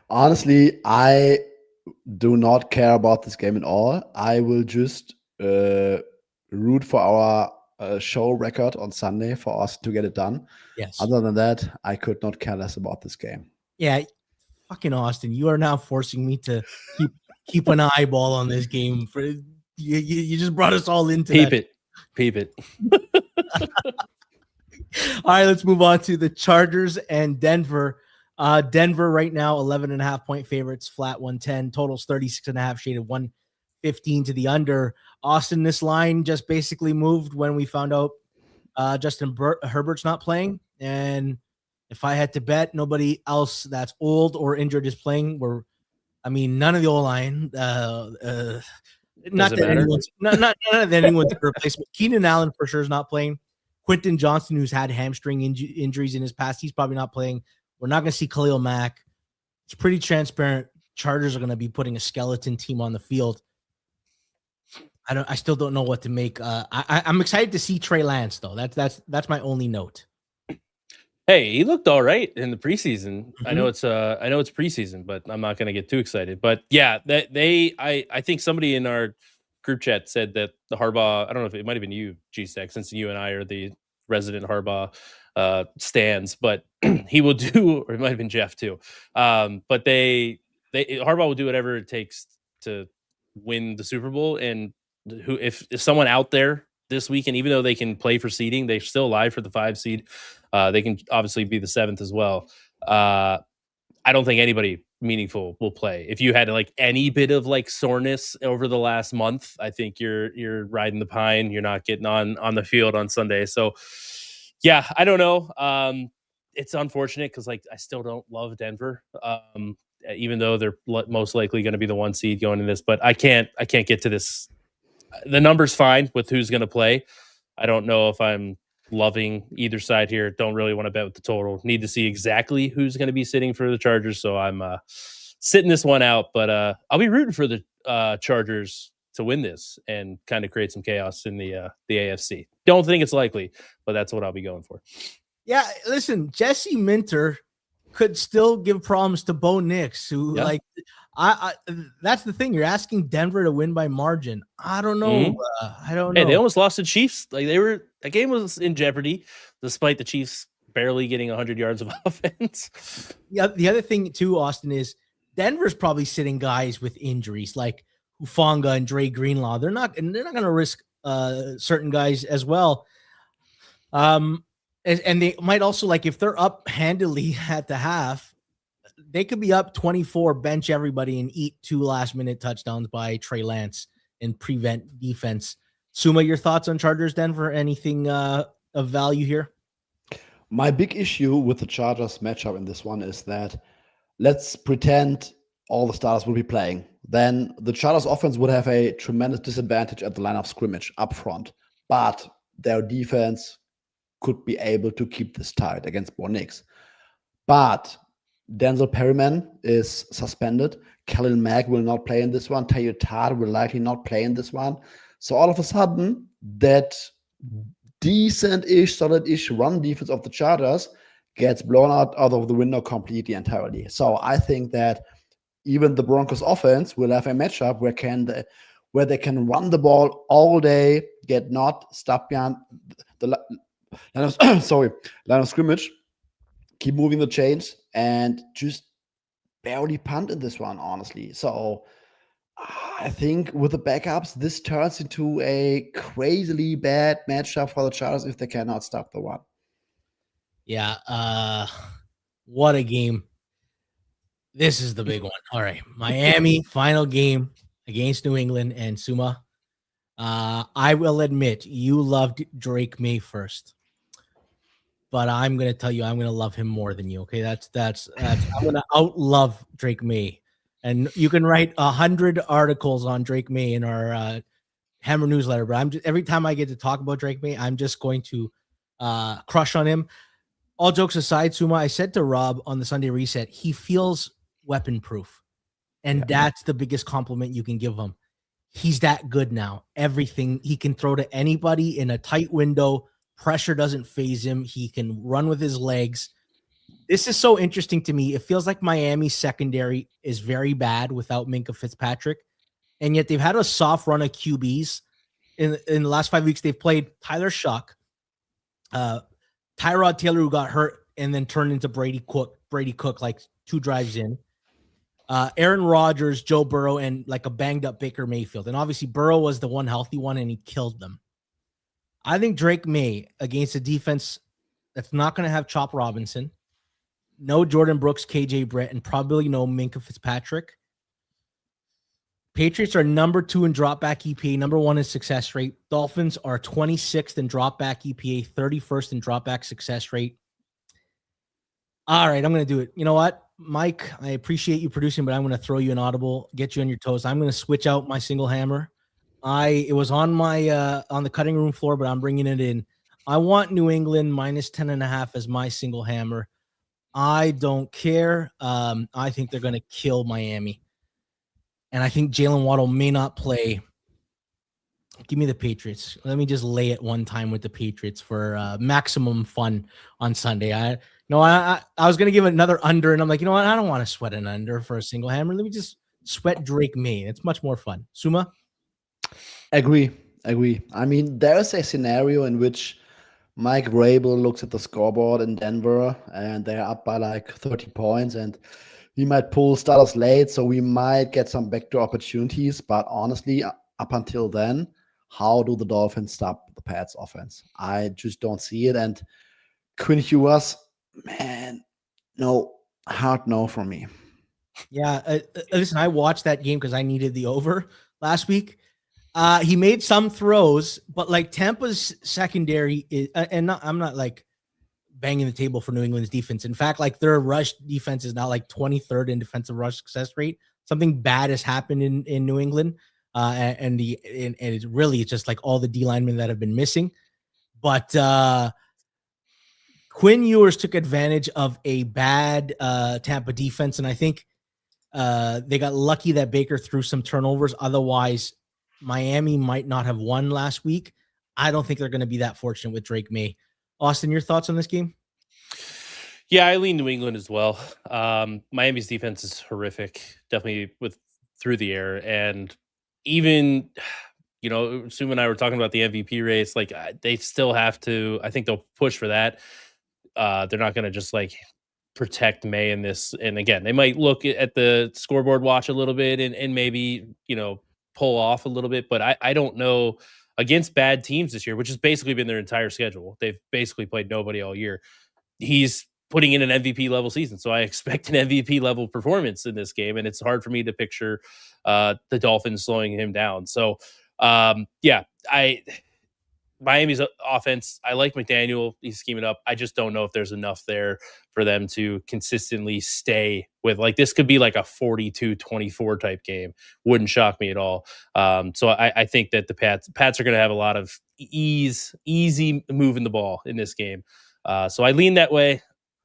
Honestly, I do not care about this game at all. I will just root for our show record on Sunday for us to get it done. Yes. Other than that, I could not care less about this game. Yeah, fucking Austin, you are now forcing me to keep an eyeball on this game. For you just brought us all into Peep it. All right, let's move on to the Chargers and Denver. Denver right now 11.5 point favorites, flat 110, totals 36.5, shaded 115 to the under. Austin, this line just basically moved when we found out Justin Herbert's not playing, and if I had to bet, nobody else that's old or injured is playing. None of the O-line. Not that anyone's replacement. Keenan Allen for sure is not playing. Quentin Johnson, who's had hamstring injuries in his past, he's probably not playing. We're not going to see Khalil Mack. It's pretty transparent. Chargers are going to be putting a skeleton team on the field. I still don't know what to make. I'm excited to see Trey Lance though. That's my only note. Hey, he looked all right in the preseason. Mm-hmm. I know it's preseason, but I'm not going to get too excited. But yeah, I think somebody in our group chat said that the Harbaugh, I don't know if it might have been you, G-Stack, since you and I are the resident Harbaugh stands, but he will do, or it might have been Jeff too. But Harbaugh will do whatever it takes to win the Super Bowl. And if someone out there this week, and even though they can play for seeding, they're still alive for the 5 seed. They can obviously be the 7th as well. I don't think anybody meaningful will play. If you had like any bit of like soreness over the last month, I think you're riding the pine. You're not getting on the field on Sunday. So yeah, I don't know. It's unfortunate because like I still don't love Denver. Even though they're most likely going to be the 1 seed going in this, but I can't get to this. The number's fine with who's going to play. I don't know if I'm loving either side here. Don't really want to bet with the total. Need to see exactly who's going to be sitting for the Chargers. So I'm sitting this one out, but I'll be rooting for the Chargers to win this and kind of create some chaos in the AFC. Don't think it's likely, but that's what I'll be going for. Yeah, listen, Jesse Minter could still give problems to Bo Nix, who like I that's the thing. You're asking Denver to win by margin. I don't know. Mm-hmm. I don't know. Hey, they almost lost to Chiefs. Like that game was in jeopardy, despite the Chiefs barely getting 100 yards of offense. Yeah, the other thing too, Austin, is Denver's probably sitting guys with injuries like Hufanga and Dre Greenlaw. They're not going to risk certain guys as well. And they might also, like, if they're up handily at the half, they could be up 24, bench everybody, and eat 2 last-minute touchdowns by Trey Lance and prevent defense. Suuma, your thoughts on Chargers Denver? Anything of value here? My big issue with the Chargers matchup in this one is that let's pretend all the starters will be playing. Then the Chargers offense would have a tremendous disadvantage at the line of scrimmage up front, but their defense could be able to keep this tight against Bo Nix. But Denzel Perryman is suspended. Khalil Mack will not play in this one. Tayo Todd will likely not play in this one. So all of a sudden, that decent-ish, solid-ish run defense of the Chargers gets blown out of the window completely entirely. So I think that even the Broncos offense will have a matchup where they can run the ball all day, get not stopped behind the line of scrimmage, keep moving the chains, and just barely punt in this one, honestly. So I think with the backups, this turns into a crazily bad matchup for the Chargers if they cannot stop the run. Yeah, what a game. This is the big one. All right, Miami, final game against New England, and Suuma. I will admit you loved Drake May first, but I'm going to tell you I'm going to love him more than you. Okay, that's I'm going to outlove Drake May, and you can write 100 articles on Drake May in our Hammer newsletter. But every time I get to talk about Drake May, I'm just going to crush on him. All jokes aside, Suuma, I said to Rob on the Sunday Reset, he feels weapon proof, and that's the biggest compliment you can give him. He's that good now. Everything he can throw to anybody in a tight window. Pressure doesn't phase him. He can run with his legs. This is so interesting to me. It feels like Miami's secondary is very bad without Minkah Fitzpatrick, and yet they've had a soft run of QBs. In the last 5 weeks, they've played Tyler Shuck, Tyrod Taylor, who got hurt and then turned into Brady Cook like 2 drives in. Aaron Rodgers, Joe Burrow, and like a banged up Baker Mayfield. And obviously Burrow was the one healthy one and he killed them. I think Drake May against a defense that's not going to have Chop Robinson, no Jordan Brooks, KJ Brett, and probably no Minkah Fitzpatrick. Patriots are number 2 in drop back EPA, number 1 in success rate. Dolphins are 26th in drop back EPA, 31st in drop back success rate. All right, I'm going to do it. You know what, Mike, I appreciate you producing, but I'm going to throw you an audible, get you on your toes. I'm going to switch out my single hammer. It was on my on the cutting room floor, but I'm bringing it in. I want New England minus 10.5 as my single hammer. I don't care. I think they're going to kill Miami. And I think Jalen Waddle may not play. Give me the Patriots. Let me just lay it one time with the Patriots for maximum fun on Sunday. I was going to give another under, and I'm like, you know what? I don't want to sweat an under for a single hammer. Let me just sweat Drake May. It's much more fun. Suuma? Agree. I mean, there's a scenario in which Mike Vrabel looks at the scoreboard in Denver and they're up by like 30 points and he might pull starters late, so we might get some backdoor opportunities. But honestly, up until then, how do the Dolphins stop the Pats offense? I just don't see it. And Quinn Ewers, man, no, hard no from me. Yeah, listen, I watched that game because I needed the over last week. He made some throws, but like Tampa's secondary is, I'm not like banging the table for New England's defense. In fact, like their rush defense is now like 23rd in defensive rush success rate. Something bad has happened in New England, and it's really just like all the D linemen that have been missing. But Quinn Ewers took advantage of a bad Tampa defense, and I think they got lucky that Baker threw some turnovers. Otherwise, Miami might not have won last week. I don't think they're going to be that fortunate with Drake May. Austin, your thoughts on this game? Yeah, I lean New England as well. Miami's defense is horrific, definitely through the air. And even, Sue and I were talking about the MVP race. Like, they still have to, I think they'll push for that. They're not going to just like protect May in this. And again, they might look at the scoreboard watch a little bit and maybe, pull off a little bit. But I don't know, against bad teams this year, which has basically been their entire schedule. They've basically played nobody all year. He's putting in an MVP level season. So I expect an MVP level performance in this game. And it's hard for me to picture the Dolphins slowing him down. So Miami's offense, I like McDaniel. He's scheming up. I just don't know if there's enough there for them to consistently stay with, like, this could be like a 42-24 type game. Wouldn't shock me at all. So I think that the Pats are going to have a lot of easy moving the ball in this game. So I lean that way.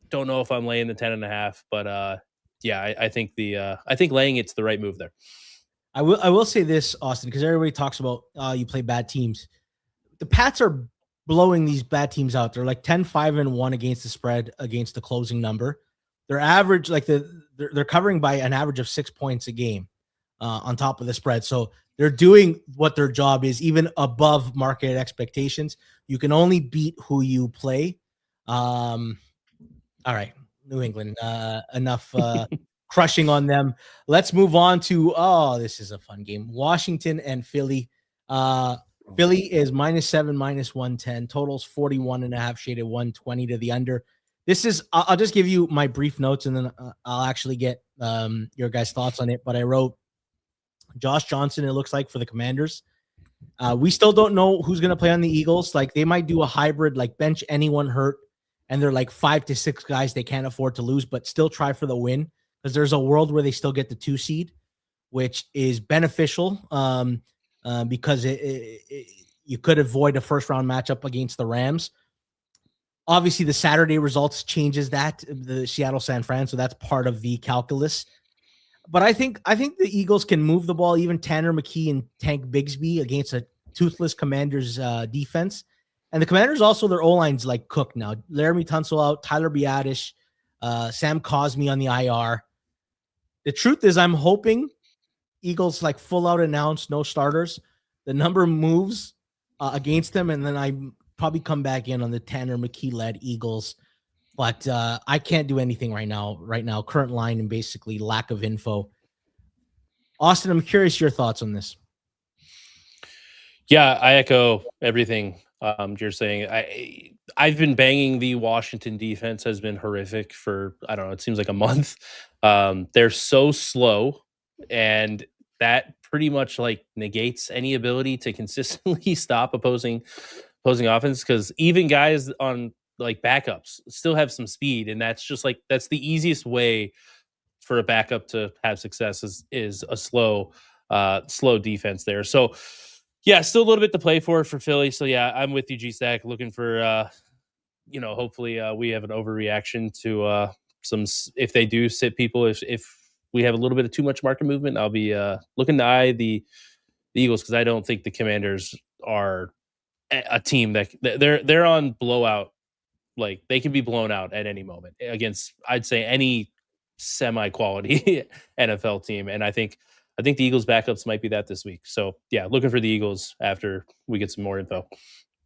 Don't know if I'm laying the 10.5, but I think laying it's the right move there. I will say this, Austin, because everybody talks about you play bad teams. The Pats are blowing these bad teams out. They're like 10-5-1 against the spread, against the closing number. Their average, like they're covering by an average of 6 points a game on top of the spread. So they're doing what their job is, even above market expectations. You can only beat who you play. All right, New England, enough crushing on them. Let's move on to, this is a fun game. Washington and Philly. Philly is -7, -110. Totals 41.5, shaded 120 to the under. This is, I'll just give you my brief notes and then I'll actually get your guys' thoughts on it. But I wrote Josh Johnson, it looks like, for the Commanders. We still don't know who's going to play on the Eagles. Like, they might do a hybrid, like bench anyone hurt, and they're like 5 to 6 guys they can't afford to lose, but still try for the win, because there's a world where they still get the 2 seed, which is beneficial. Because you could avoid a first round matchup against the Rams. Obviously, the Saturday results changes that, the Seattle San Fran, so that's part of the calculus. But I think the Eagles can move the ball, even Tanner McKee and Tank Bigsby, against a toothless Commanders defense. And the Commanders also, their O-line's like cooked now. Laramie Tunsil out, Tyler Biadasz, Sam Cosmi on the IR. The truth is, I'm hoping Eagles like full out announce no starters, the number moves against them, and then I probably come back in on the Tanner McKee led Eagles. But I can't do anything right now. Current line and basically lack of info. Austin, I'm curious your thoughts on this. Yeah, I echo everything you're saying. I've been banging the Washington defense has been horrific for, I don't know, it seems like a month. They're so slow, and that pretty much like negates any ability to consistently stop opposing offense, because even guys on like backups still have some speed, and that's the easiest way for a backup to have success is a slow defense there. So yeah, still a little bit to play for Philly. So yeah, I'm with you, G-Stack, looking for hopefully we have an overreaction to if they do sit people, if we have a little bit of too much market movement, I'll be looking to eye the Eagles, because I don't think the Commanders are a team that they're on blowout. Like, they can be blown out at any moment against, I'd say, any semi-quality NFL team. And I think the Eagles backups might be that this week. So yeah, looking for the Eagles after we get some more info.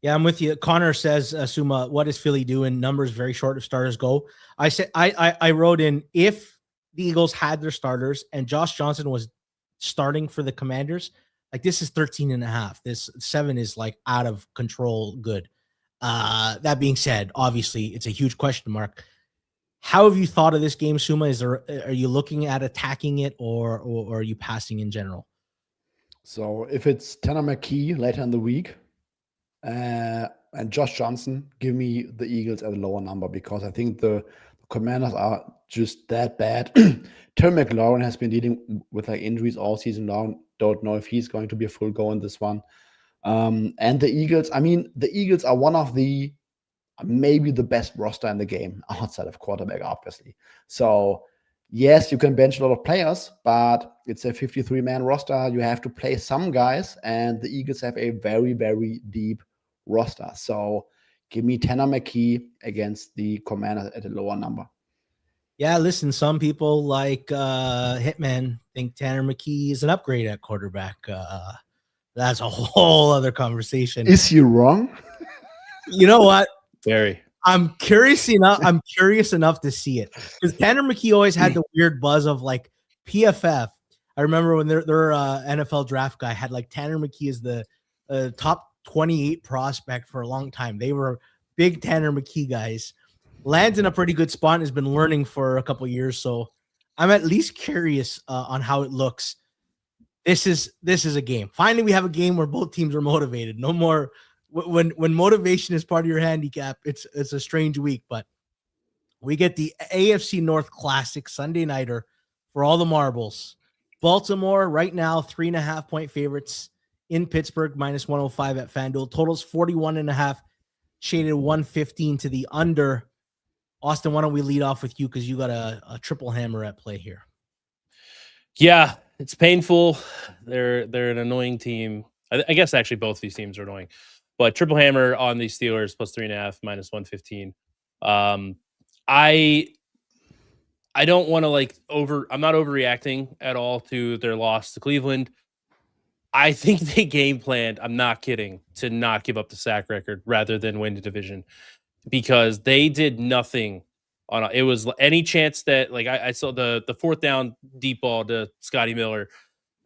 Yeah, I'm with you. Connor says, Suuma, what does Philly do in numbers very short if starters go? I said I wrote in, if the Eagles had their starters and Josh Johnson was starting for the Commanders, like, this is 13.5. This 7 is like out of control good. That being said, obviously it's a huge question mark. How have you thought of this game, Suuma? Are you looking at attacking it or are you passing in general? So if it's Tanner McKee later in the week and Josh Johnson, give me the Eagles at a lower number, because I think the Commanders are just that bad. Terry McLaurin has been dealing with like injuries all season long. Don't know if he's going to be a full go in this one. And the Eagles, the Eagles are one of the maybe the best roster in the game outside of quarterback, obviously. So yes, you can bench a lot of players, but it's a 53-man roster. You have to play some guys, and the Eagles have a very, very deep roster. So give me Tanner McKee against the Commanders at a lower number. Yeah, listen, some people like Hitman think Tanner McKee is an upgrade at quarterback. That's a whole other conversation. Is he wrong? You know what? Very. I'm curious enough to see it, because Tanner McKee always had the weird buzz of like PFF. I remember when their NFL draft guy had like Tanner McKee as the top 28 prospect for a long time. They were big Tanner McKee guys. Lands in a pretty good spot and has been learning for a couple of years, so I'm at least curious on how it looks. This is a game. Finally, we have a game where both teams are motivated. No more when motivation is part of your handicap. It's a strange week, but we get the AFC North Classic Sunday nighter for all the marbles. Baltimore right now 3.5-point favorites in Pittsburgh, -105 at FanDuel. Totals 41.5, shaded 115 to the under. Austin, why don't we lead off with you, because you got a triple hammer at play here. Yeah, it's painful. They're an annoying team. I guess actually both these teams are annoying, but triple hammer on the Steelers +3.5, -115. I don't want to I'm not overreacting at all to their loss to Cleveland. I think they game planned, I'm not kidding, to not give up the sack record rather than win the division, because they did nothing on it was any chance that, like, I saw the fourth down deep ball to Scotty Miller,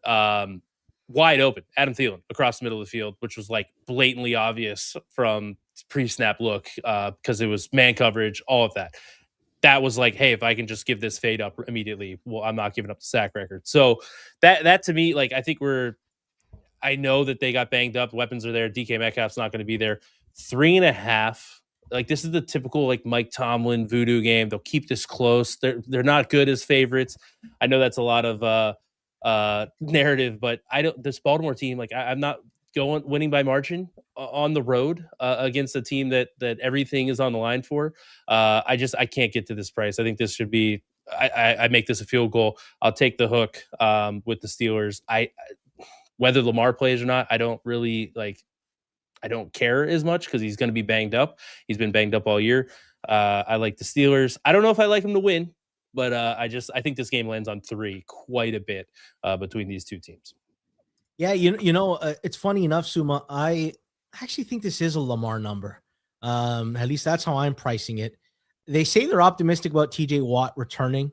wide open, Adam Thielen across the middle of the field, which was like blatantly obvious from pre-snap look, because it was man coverage, all of that. That was like, hey, if I can just give this fade up immediately, well, I'm not giving up the sack record. So that to me, like, I know that they got banged up. Weapons are there. DK Metcalf's not going to be there. 3.5. Like, this is the typical like Mike Tomlin voodoo game. They'll keep this close. They're not good as favorites. I know that's a lot of narrative, but this Baltimore team, like, I'm not winning by margin on the road against a team that everything is on the line for. I can't get to this price. I think this should be. I make this a field goal. I'll take the hook with the Steelers. Whether Lamar plays or not, I don't really I don't care as much, because he's going to be banged up. He's been banged up all year. I like the Steelers. I don't know if I like him to win, but I think this game lands on 3 quite a bit between these two teams. Yeah, it's funny enough, Suuma. I actually think this is a Lamar number. At least that's how I'm pricing it. They say they're optimistic about TJ Watt returning.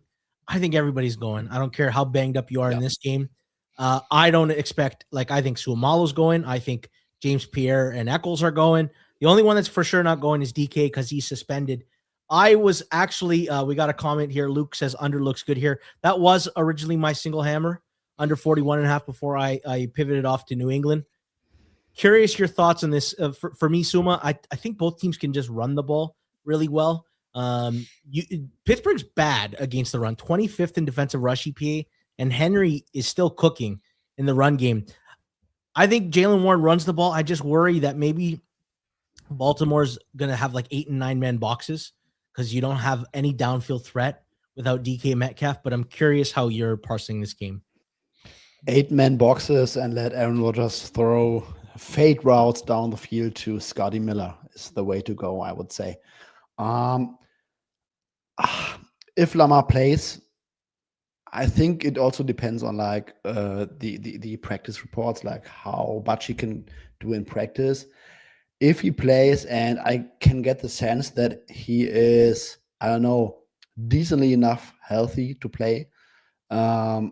I think everybody's going. I don't care how banged up you are in this game. I don't expect, I think Suomalo's going. I think James Pierre and Eccles are going. The only one that's for sure not going is DK, because he's suspended. I was actually, we got a comment here. Luke says under looks good here. That was originally my single hammer, under 41.5, before I pivoted off to New England. Curious your thoughts on this. For me, Suuma, I think both teams can just run the ball really well. Pittsburgh's bad against the run, 25th in defensive rush EPA, and Henry is still cooking in the run game. I think Jaylen Warren runs the ball. I just worry that maybe Baltimore's going to have 8 and 9 man boxes, because you don't have any downfield threat without DK Metcalf, but I'm curious how you're parsing this game. 8-man boxes and let Aaron Rodgers throw fade routes down the field to Scotty Miller is the way to go, I would say. If Lamar plays, I think it also depends on like the practice reports, like how much he can do in practice. If he plays, and I can get the sense that he is, I don't know, decently enough healthy to play, I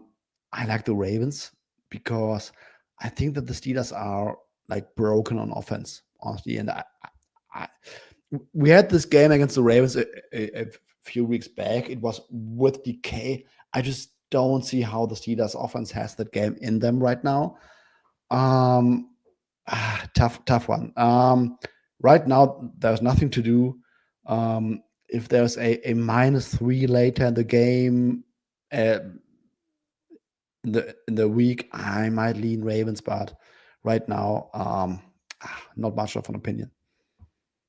like the Ravens because I think that the Steelers are like broken on offense, honestly. And we had this game against the Ravens a few weeks back. It was with DK. I just don't see how the Steelers offense has that game in them right now. Tough one. Right now, there's nothing to do. If there's a -3 later in the game, in the week, I might lean Ravens, but right now, not much of an opinion.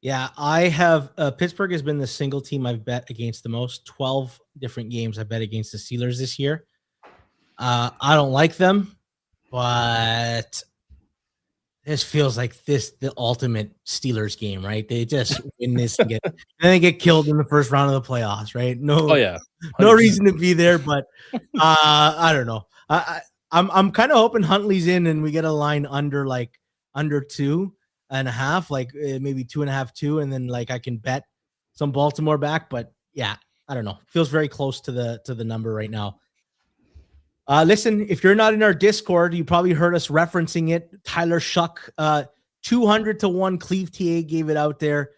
Yeah, I have Pittsburgh has been the single team I've bet against the most. 12 different games I bet against the Steelers this year. I don't like them, but this feels like the ultimate Steelers game, right? They just win this and then they get killed in the first round of the playoffs, right? No, Oh yeah, 100%. No reason to be there, but I don't know. I'm kind of hoping Huntley's in and we get a line under 2.5, like maybe 2.5, 2, and then like I can bet some Baltimore back. But yeah, I don't know. Feels very close to the number right now. Listen, if you're not in our Discord, you probably heard us referencing it. Tyler Shuck, 200-1. Clive TA gave it out there.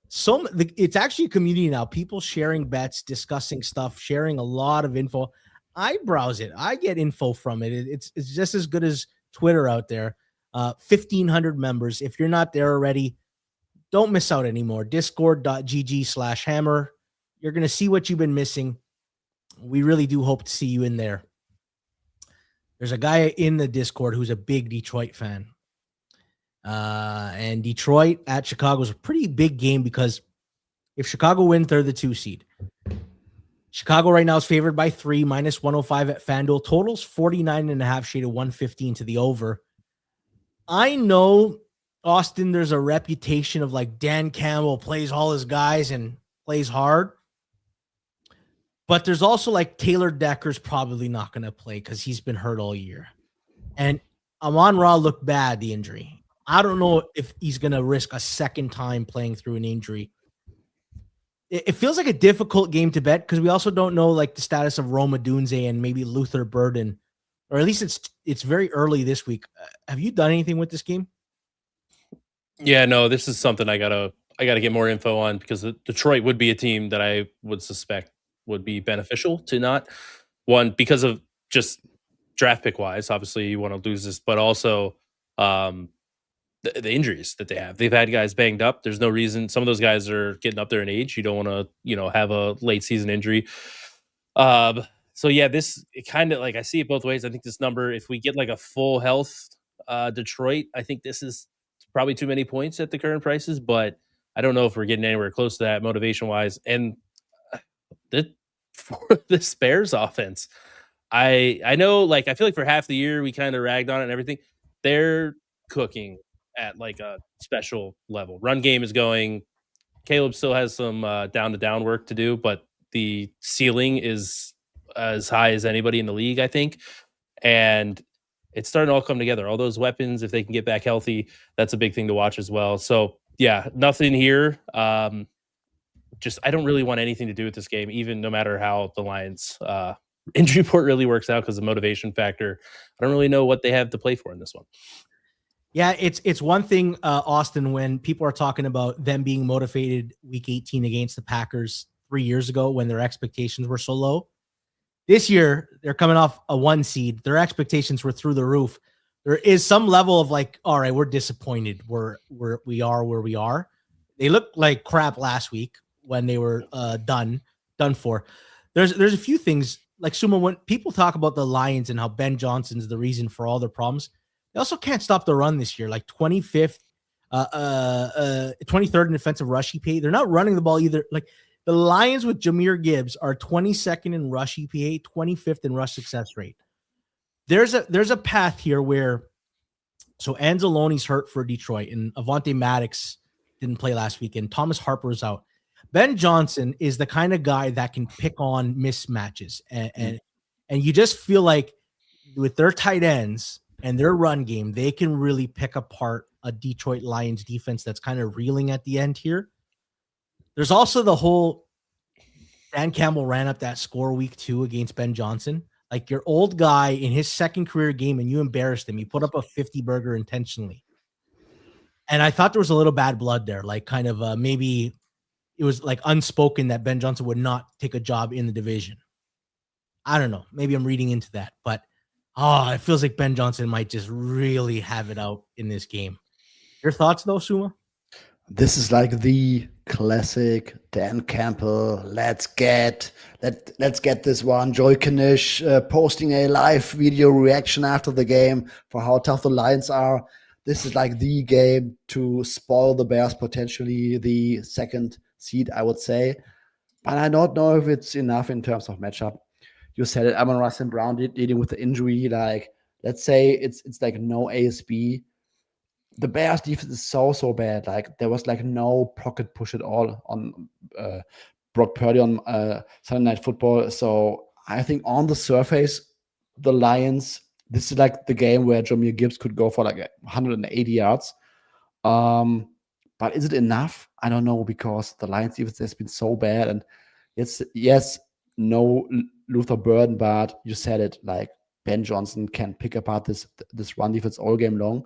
It's actually a community now. People sharing bets, discussing stuff, sharing a lot of info. I browse it. I get info from it. It's just as good as Twitter out there. 1,500 members. If you're not there already, don't miss out anymore. Discord.gg/hammer. You're going to see what you've been missing. We really do hope to see you in there. There's a guy in the Discord who's a big Detroit fan. And Detroit at Chicago is a pretty big game because if Chicago wins, they're the 2 seed. Chicago right now is favored by 3, -105 at FanDuel. Totals 49.5, shaded 115 to the over. I know, Austin, there's a reputation of like Dan Campbell plays all his guys and plays hard. But there's also like Taylor Decker's probably not going to play because he's been hurt all year. And Amon-Ra looked bad, the injury. I don't know if he's going to risk a second time playing through an injury. It feels like a difficult game to bet because we also don't know like the status of Rome Odunze and maybe Luther Burden, or at least it's very early this week. Have you done anything with this game? Yeah, no, this is something I gotta get more info on because Detroit would be a team that I would suspect would be beneficial to not one because of just draft pick wise. Obviously, you want to lose this, but also the injuries that they have. They've had guys banged up. There's no reason. Some of those guys are getting up there in age. You don't want to, have a late season injury. So yeah, it kind of like I see it both ways. I think this number, if we get like a full health Detroit, I think this is probably too many points at the current prices, but I don't know if we're getting anywhere close to that motivation wise. And for this Bears offense, I know, like, I feel like for half the year we kind of ragged on it and everything. They're cooking at like a special level. Run game is going. Caleb still has some down to down work to do, but the ceiling is as high as anybody in the league, I think. And it's starting to all come together. All those weapons, if they can get back healthy, that's a big thing to watch as well. So yeah, nothing here. Just I don't really want anything to do with this game, even no matter how the Lions injury report really works out, because the motivation factor, I don't really know what they have to play for in this one. Yeah, it's one thing, Austin, when people are talking about them being motivated week 18 against the Packers 3 years ago when their expectations were so low. This year, they're coming off a 1 seed. Their expectations were through the roof. There is some level of like, all right, we're disappointed. We are where we are. They looked like crap last week when they were done for. There's a few things like Suuma, when people talk about the Lions and how Ben Johnson's the reason for all their problems, they also can't stop the run this year. Like 25th, 23rd in defensive rush EPA. They're not running the ball either. Like The Lions with Jahmyr Gibbs are 22nd in rush EPA, 25th in rush success rate. There's a path here where so Anzalone's hurt for Detroit and Avonte Maddox didn't play last weekend. Thomas Harper's out. Ben Johnson is the kind of guy that can pick on mismatches and you just feel like with their tight ends and their run game, they can really pick apart a Detroit Lions defense that's kind of reeling at the end here. There's also the whole Dan Campbell ran up that score week 2 against Ben Johnson. Like your old guy in his second career game and you embarrassed him. You put up a 50 burger intentionally. And I thought there was a little bad blood there. Like kind of maybe it was like unspoken that Ben Johnson would not take a job in the division. I don't know. Maybe I'm reading into that. But it feels like Ben Johnson might just really have it out in this game. Your thoughts though, Suuma? This is like the classic Dan Campbell. Let's get this one. Joy Kanish posting a live video reaction after the game for how tough the Lions are. This is like the game to spoil the Bears, potentially the second seed, I would say. But I don't know if it's enough in terms of matchup. You said it. Amon-Ra St. Brown dealing with the injury. Like, let's say it's like no ASB. The Bears defense is so bad. Like there was like no pocket push at all on Brock Purdy on Sunday Night Football. So I think on the surface, the Lions, this is like the game where Jahmyr Gibbs could go for like 180 yards. But is it enough? I don't know, because the Lions defense has been so bad. And yes, no Luther Burden, but you said it, like Ben Johnson can pick apart this run defense all game long.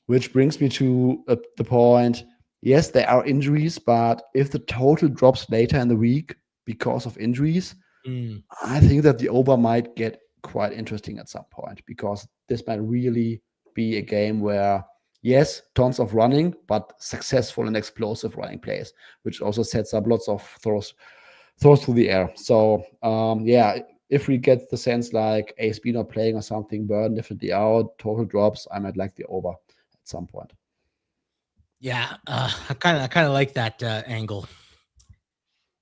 Which brings me to the point, yes, there are injuries, but if the total drops later in the week because of injuries, I think that the over might get quite interesting at some point, because this might really be a game where, yes, tons of running, but successful and explosive running plays, which also sets up lots of throws through the air. So, if we get the sense like ASB not playing or something, Burden definitely out, total drops, I might like the over at some point. Yeah, I kind of like that angle.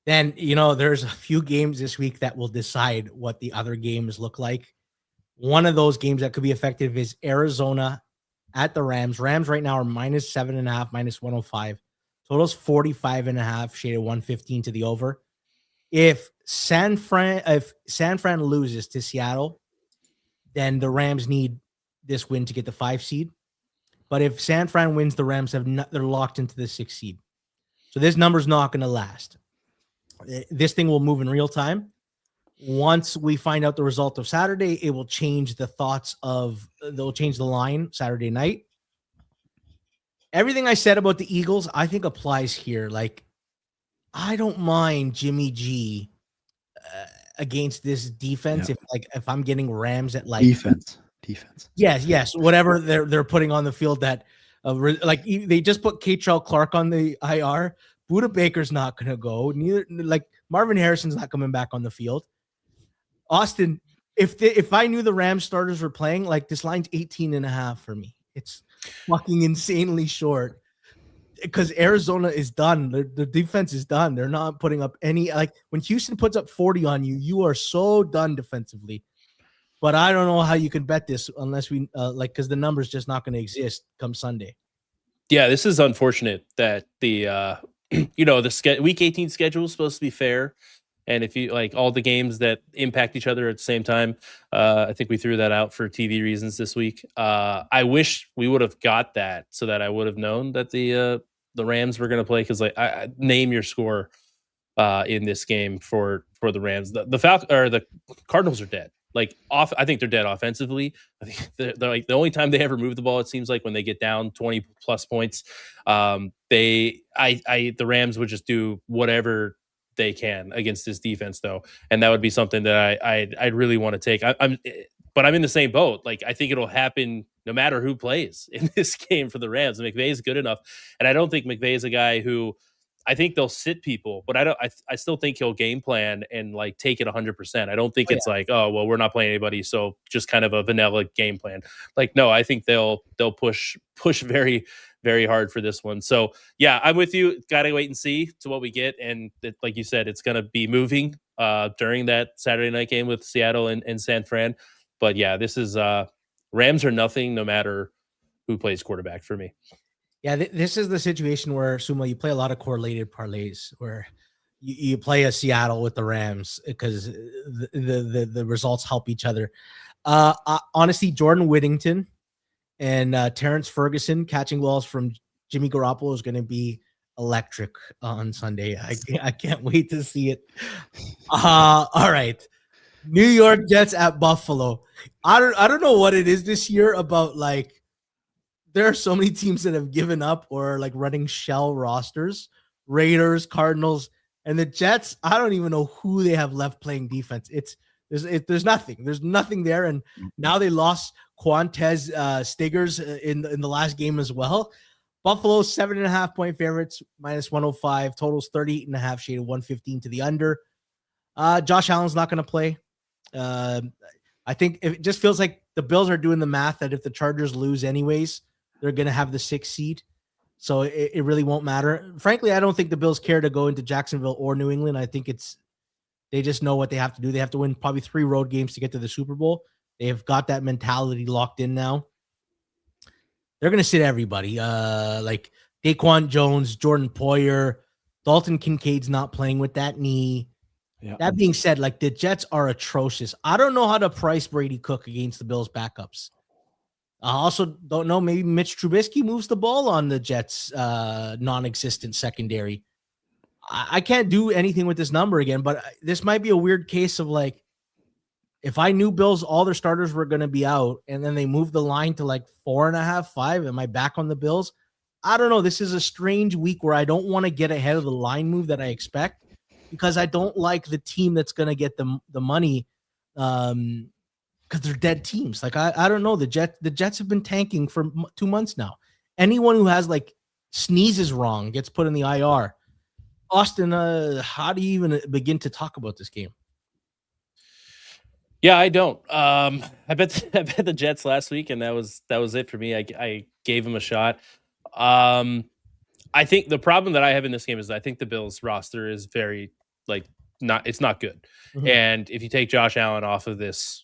Then, there's a few games this week that will decide what the other games look like. One of those games that could be effective is Arizona at the Rams. Rams right now are -7.5, -105. Total's 45.5, shaded 115 to the over. If San Fran loses to Seattle, then the Rams need this win to get the 5 seed. But if San Fran wins, the Rams they're locked into the 6 seed. So this number's not going to last. This thing will move in real time. Once we find out the result of Saturday, it will change they'll change the line Saturday night. Everything I said about the Eagles, I think applies here. Like, I don't mind Jimmy G against this defense. Yeah. If I'm getting Rams at like defense. Yes. Whatever they're putting on the field that they just put Keitrell Clark on the IR. Budda Baker's not going to go. Neither like Marvin Harrison's not coming back on the field. Austin, if I knew the Rams starters were playing, like this line's 18.5 for me. It's fucking insanely short because Arizona is done. The defense is done. They're not putting up any, like when Houston puts up 40 on you, you are so done defensively. But I don't know how you can bet this unless we because the number's just not going to exist come Sunday. Yeah, this is unfortunate that the week 18 schedule is supposed to be fair. And if you like all the games that impact each other at the same time, I think we threw that out for TV reasons this week. I wish we would have got that so that I would have known that the Rams were going to play, because I name your score in this game for the Rams. The Cardinals are dead. I think they're dead offensively. I think they're like the only time they ever move the ball, it seems like, when they get down 20 plus points. The Rams would just do whatever they can against this defense, though, and that would be something that I'd really want to take. But I'm in the same boat. Like, I think it'll happen no matter who plays in this game for the Rams. And McVay is good enough, and I don't think McVay is a guy who I think they'll sit people, but I still think he'll game plan and like take it 100%. I don't think it's like, oh, well, we're not playing anybody, so just kind of a vanilla game plan. Like, no, I think they'll push very, very hard for this one. So yeah, I'm with you. Got to wait and see to what we get. And like you said, it's going to be moving during that Saturday night game with Seattle and San Fran. But yeah, this is Rams are nothing, no matter who plays quarterback for me. Yeah, this is the situation where, Suuma, you play a lot of correlated parlays where you play a Seattle with the Rams because the results help each other. Honestly, Jordan Whittington and Terrence Ferguson catching balls from Jimmy Garoppolo is going to be electric on Sunday. I can't wait to see it. All right. New York Jets at Buffalo. I don't know what it is this year about, like, there are so many teams that have given up or like running shell rosters. Raiders, Cardinals, and the Jets. I don't even know who they have left playing defense. There's nothing. There's nothing there. And now they lost Quantez Stiggers in the last game as well. Buffalo 7.5-point favorites, -105. Totals 38.5, shaded 115 to the under. Josh Allen's not going to play. I think it just feels like the Bills are doing the math that if the Chargers lose anyways, they're going to have the 6th seed. So it really won't matter. Frankly, I don't think the Bills care to go into Jacksonville or New England. I think they just know what they have to do. They have to win probably 3 road games to get to the Super Bowl. They have got that mentality locked in now. They're going to sit everybody. Like Daquan Jones, Jordan Poyer, Dalton Kincaid's not playing with that knee. Yeah. That being said, like, the Jets are atrocious. I don't know how to price Brady Cook against the Bills backups. I also don't know. Maybe Mitch Trubisky moves the ball on the Jets' non-existent secondary. I can't do anything with this number again, but this might be a weird case of, like, if I knew Bills, all their starters were going to be out, and then they moved the line to like 4.5, 5, am I back on the Bills? I don't know. This is a strange week where I don't want to get ahead of the line move that I expect because I don't like the team that's going to get the money. Because they're dead teams. Like, I don't know. The Jets have been tanking for 2 months now. Anyone who has like sneezes wrong gets put in the IR. Austin, how do you even begin to talk about this game? Yeah, I don't. I bet the Jets last week, and that was it for me. I gave them a shot. I think the problem that I have in this game is I think the Bills roster is very it's not good. Mm-hmm. And if you take Josh Allen off of this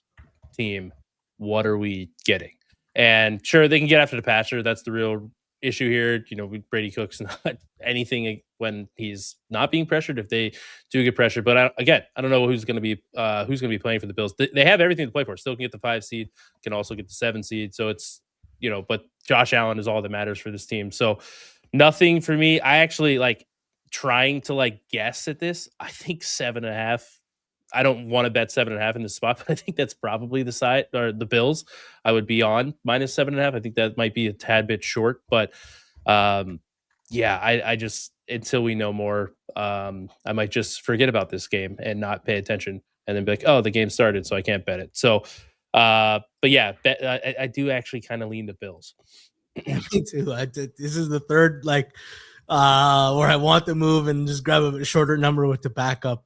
team, what are we getting? And sure, they can get after the passer. That's the real issue here. Brady Cook's not anything when he's not being pressured. If they do get pressured, but I don't know who's going to be playing for the Bills. They have everything to play for. Still can get the 5 seed, can also get the 7 seed. So it's but Josh Allen is all that matters for this team. So nothing for me. I actually trying to guess at this. I think 7.5. I don't want to bet 7.5 in this spot, but I think that's probably the side or the Bills. I would be on -7.5. I think that might be a tad bit short, but I just, until we know more, I might just forget about this game and not pay attention, and then be like, oh, the game started, so I can't bet it. So, but yeah, I do actually kind of lean the Bills. Me too. This is the third where I want to move and just grab a shorter number with the backups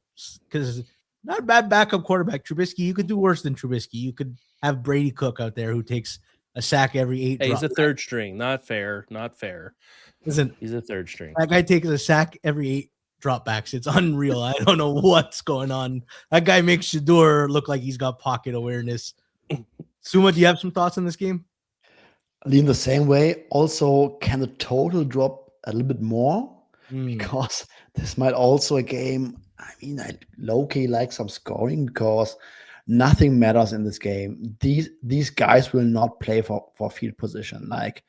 because. Not a bad backup quarterback. Trubisky, you could do worse than Trubisky. You could have Brady Cook out there who takes a sack every 8. Hey, he's a third string. Not fair. Listen, he's a third string. That guy takes a sack every 8 dropbacks. It's unreal. I don't know what's going on. That guy makes Shador look like he's got pocket awareness. Suuma, do you have some thoughts on this game? Lean the same way. Also, can the total drop a little bit more? Because this might also a game. I mean, I low-key like some scoring because nothing matters in this game. These guys will not play for field position. Like,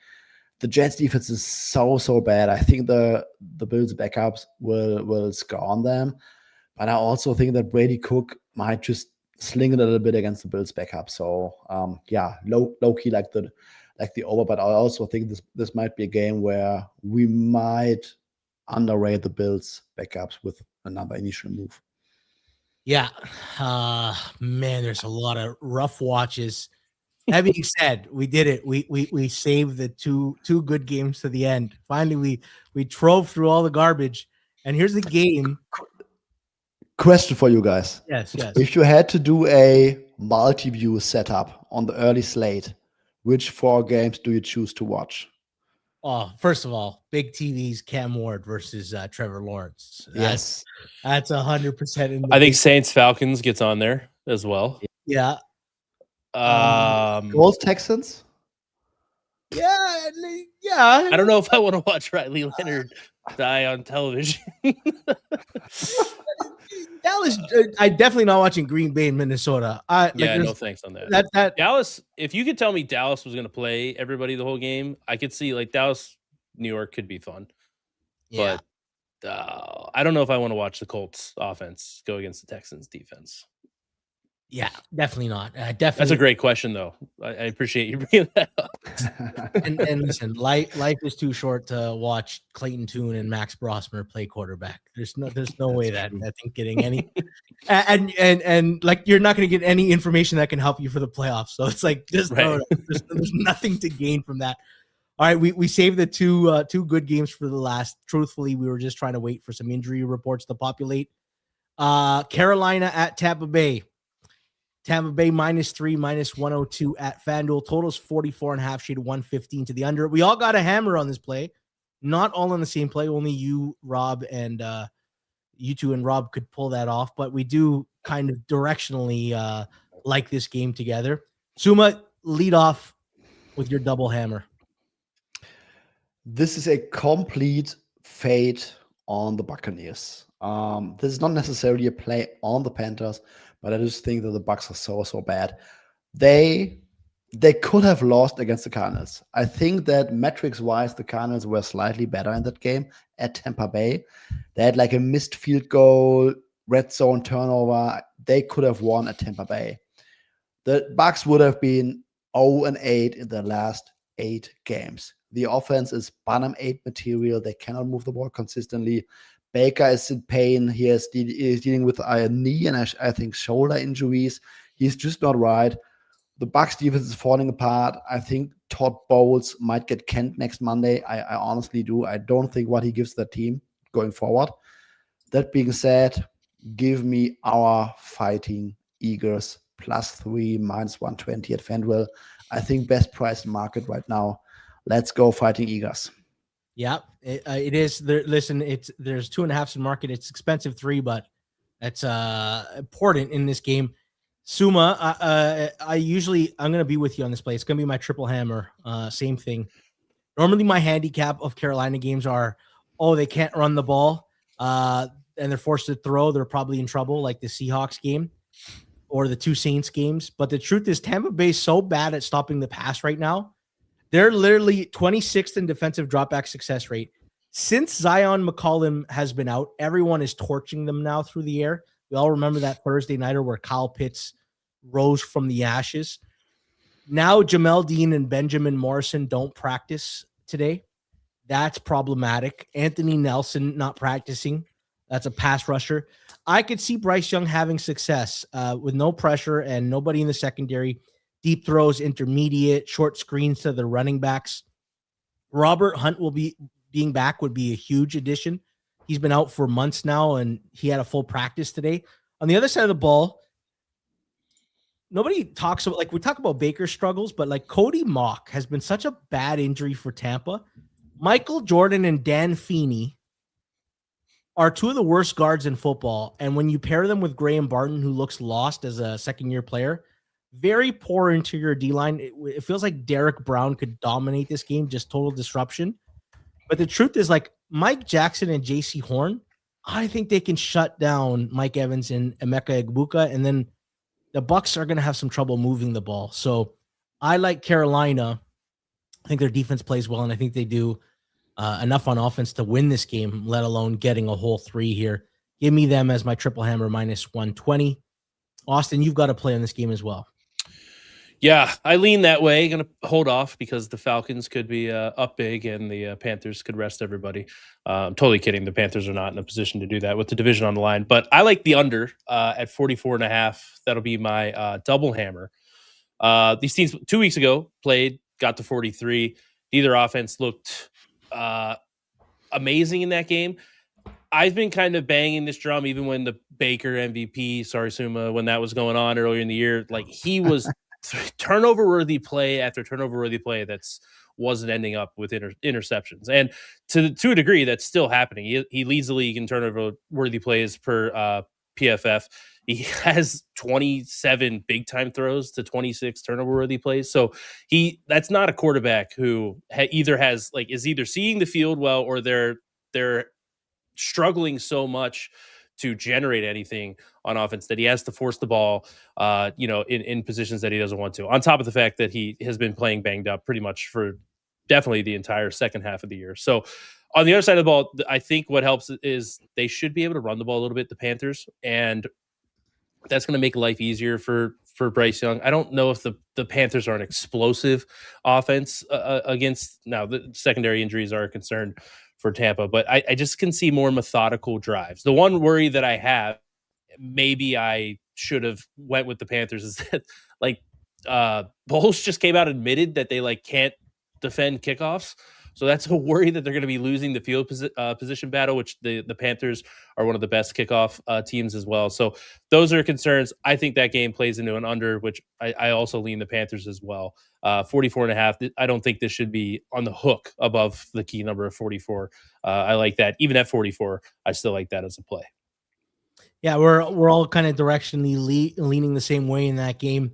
the Jets defense is so bad. I think the Bills backups will score on them. But I also think that Brady Cook might just sling it a little bit against the Bills backup. So low-key like the over. But I also think this might be a game where we might underrate the Bills backups with another initial move. Yeah. Man, there's a lot of rough watches. That being said, we did it. We saved the two good games to the end. Finally, we drove through all the garbage And here's the game. Question for you guys. Yes. If you had to do a multi-view setup on the early slate, which 4 games do you choose to watch? Oh, first of all, big TVs, Cam Ward versus Trevor Lawrence. Yes. That's 100%. I think Saints Falcons gets on there as well. Yeah. Colts Texans? Yeah. I don't know if I want to watch Riley Leonard die on television. Dallas, I definitely not watching Green Bay and Minnesota. No thanks on that. That Dallas, if you could tell me Dallas was going to play everybody the whole game, I could see like Dallas, New York could be fun. Yeah. But I don't know if I want to watch the Colts offense go against the Texans defense. Yeah, definitely not. Definitely. That's a great question, though. I appreciate you bringing that up. and listen, life is too short to watch Clayton Tune and Max Brosmer play quarterback. There's no way that I think getting any and like you're not going to get any information that can help you for the playoffs. So it's like just there's nothing to gain from that. All right, we saved the two good games for the last. Truthfully, we were just trying to wait for some injury reports to populate. Carolina at Tampa Bay. Tampa Bay -3, -102 at FanDuel. Totals 44.5, shade 115 to the under. We all got a hammer on this play. Not all in the same play. Only you, Rob, and you two and Rob could pull that off. But we do kind of directionally like this game together. Suuma, lead off with your double hammer. This is a complete fade on the Buccaneers. This is not necessarily a play on the Panthers, but I just think that the Bucs are so bad. They could have lost against the Cardinals. I think that metrics-wise, the Cardinals were slightly better in that game at Tampa Bay. They had like a missed field goal, red zone turnover. They could have won at Tampa Bay. The Bucs would have been 0-8 in the last 8 games. The offense is bottom 8 material. They cannot move the ball consistently. Baker is in pain. He is dealing with a knee and I think shoulder injuries. He's just not right. The Bucs defense is falling apart. I think Todd Bowles might get Kent next Monday. I honestly do. I don't think what he gives the team going forward. That being said, give me our Fighting Eagles +3, -120 at FanDuel. I think best price market right now. Let's go Fighting Eagles. Yeah, it is. Listen, there's 2.5s in market. It's expensive 3, but that's important in this game. Suuma, I'm gonna be with you on this play. It's gonna be my triple hammer. Same thing. Normally, my handicap of Carolina games are, they can't run the ball, and they're forced to throw. They're probably in trouble, like the Seahawks game or the 2 Saints games. But the truth is, Tampa Bay is so bad at stopping the pass right now. They're literally 26th in defensive dropback success rate. Since Zion McCollum has been out, everyone is torching them now through the air. We all remember that Thursday nighter where Kyle Pitts rose from the ashes. Now Jamel Dean and Benjamin Morrison don't practice today. That's problematic. Anthony Nelson not practicing. That's a pass rusher. I could see Bryce Young having success with no pressure and nobody in the secondary. Deep throws, intermediate, short screens to the running backs. Robert Hunt being back would be a huge addition. He's been out for months now, and he had a full practice today. On the other side of the ball, nobody talks about, like, we talk about Baker's struggles, but like Cody Mock has been such a bad injury for Tampa. Michael Jordan and Dan Feeney are 2 of the worst guards in football. And when you pair them with Graham Barton, who looks lost as a second-year player, very poor interior D-line. It feels like Derek Brown could dominate this game, just total disruption. But the truth is, like, Mike Jackson and J.C. Horn, I think they can shut down Mike Evans and Emeka Egbuka, and then the Bucs are going to have some trouble moving the ball. So I like Carolina. I think their defense plays well, and I think they do enough on offense to win this game, let alone getting a whole 3 here. Give me them as my triple hammer -120. Austin, you've got to play on this game as well. Yeah, I lean that way. Going to hold off because the Falcons could be up big and the Panthers could rest everybody. I'm totally kidding. The Panthers are not in a position to do that with the division on the line. But I like the under at 44.5. That'll be my double hammer. These teams 2 weeks ago played, got to 43. Neither offense looked amazing in that game. I've been kind of banging this drum even when the Baker MVP, Suuma, when that was going on earlier in the year, like he was turnover worthy play after turnover worthy play that's wasn't ending up with interceptions. And to a degree, that's still happening. He leads the league in turnover worthy plays per PFF. He has 27 big time throws to 26 turnover worthy plays. So that's not a quarterback who is either seeing the field well or they're struggling so much to generate anything on offense that he has to force the ball, in positions that he doesn't want to. On top of the fact that he has been playing banged up pretty much for definitely the entire second half of the year. So on the other side of the ball, I think what helps is they should be able to run the ball a little bit, the Panthers, and that's going to make life easier for Bryce Young. I don't know if the Panthers are an explosive offense against. Now, the secondary injuries are a concern for Tampa, but I just can see more methodical drives. The one worry that I have, maybe I should have went with the Panthers, is that Bowles just came out and admitted that they can't defend kickoffs. So that's a worry that they're going to be losing the field position battle, which the Panthers are one of the best kickoff teams as well. So those are concerns. I think that game plays into an under, which I also lean the Panthers as well. 44.5. I don't think this should be on the hook above the key number of 44. I like that. Even at 44, I still like that as a play. Yeah, we're all kind of directionally leaning the same way in that game.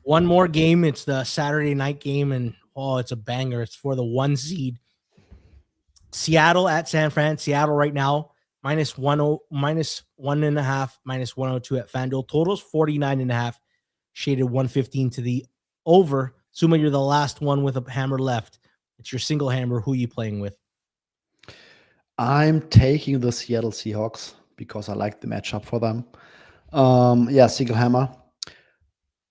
One more game. It's the Saturday night game, and it's a banger. It's for the 1 seed. Seattle at San Fran. Seattle right now, -1.5, -102 at FanDuel. Totals 49.5, shaded 115 to the over. Suuma, you're the last one with a hammer left. It's your single hammer. Who are you playing with? I'm taking the Seattle Seahawks because I like the matchup for them. Single hammer.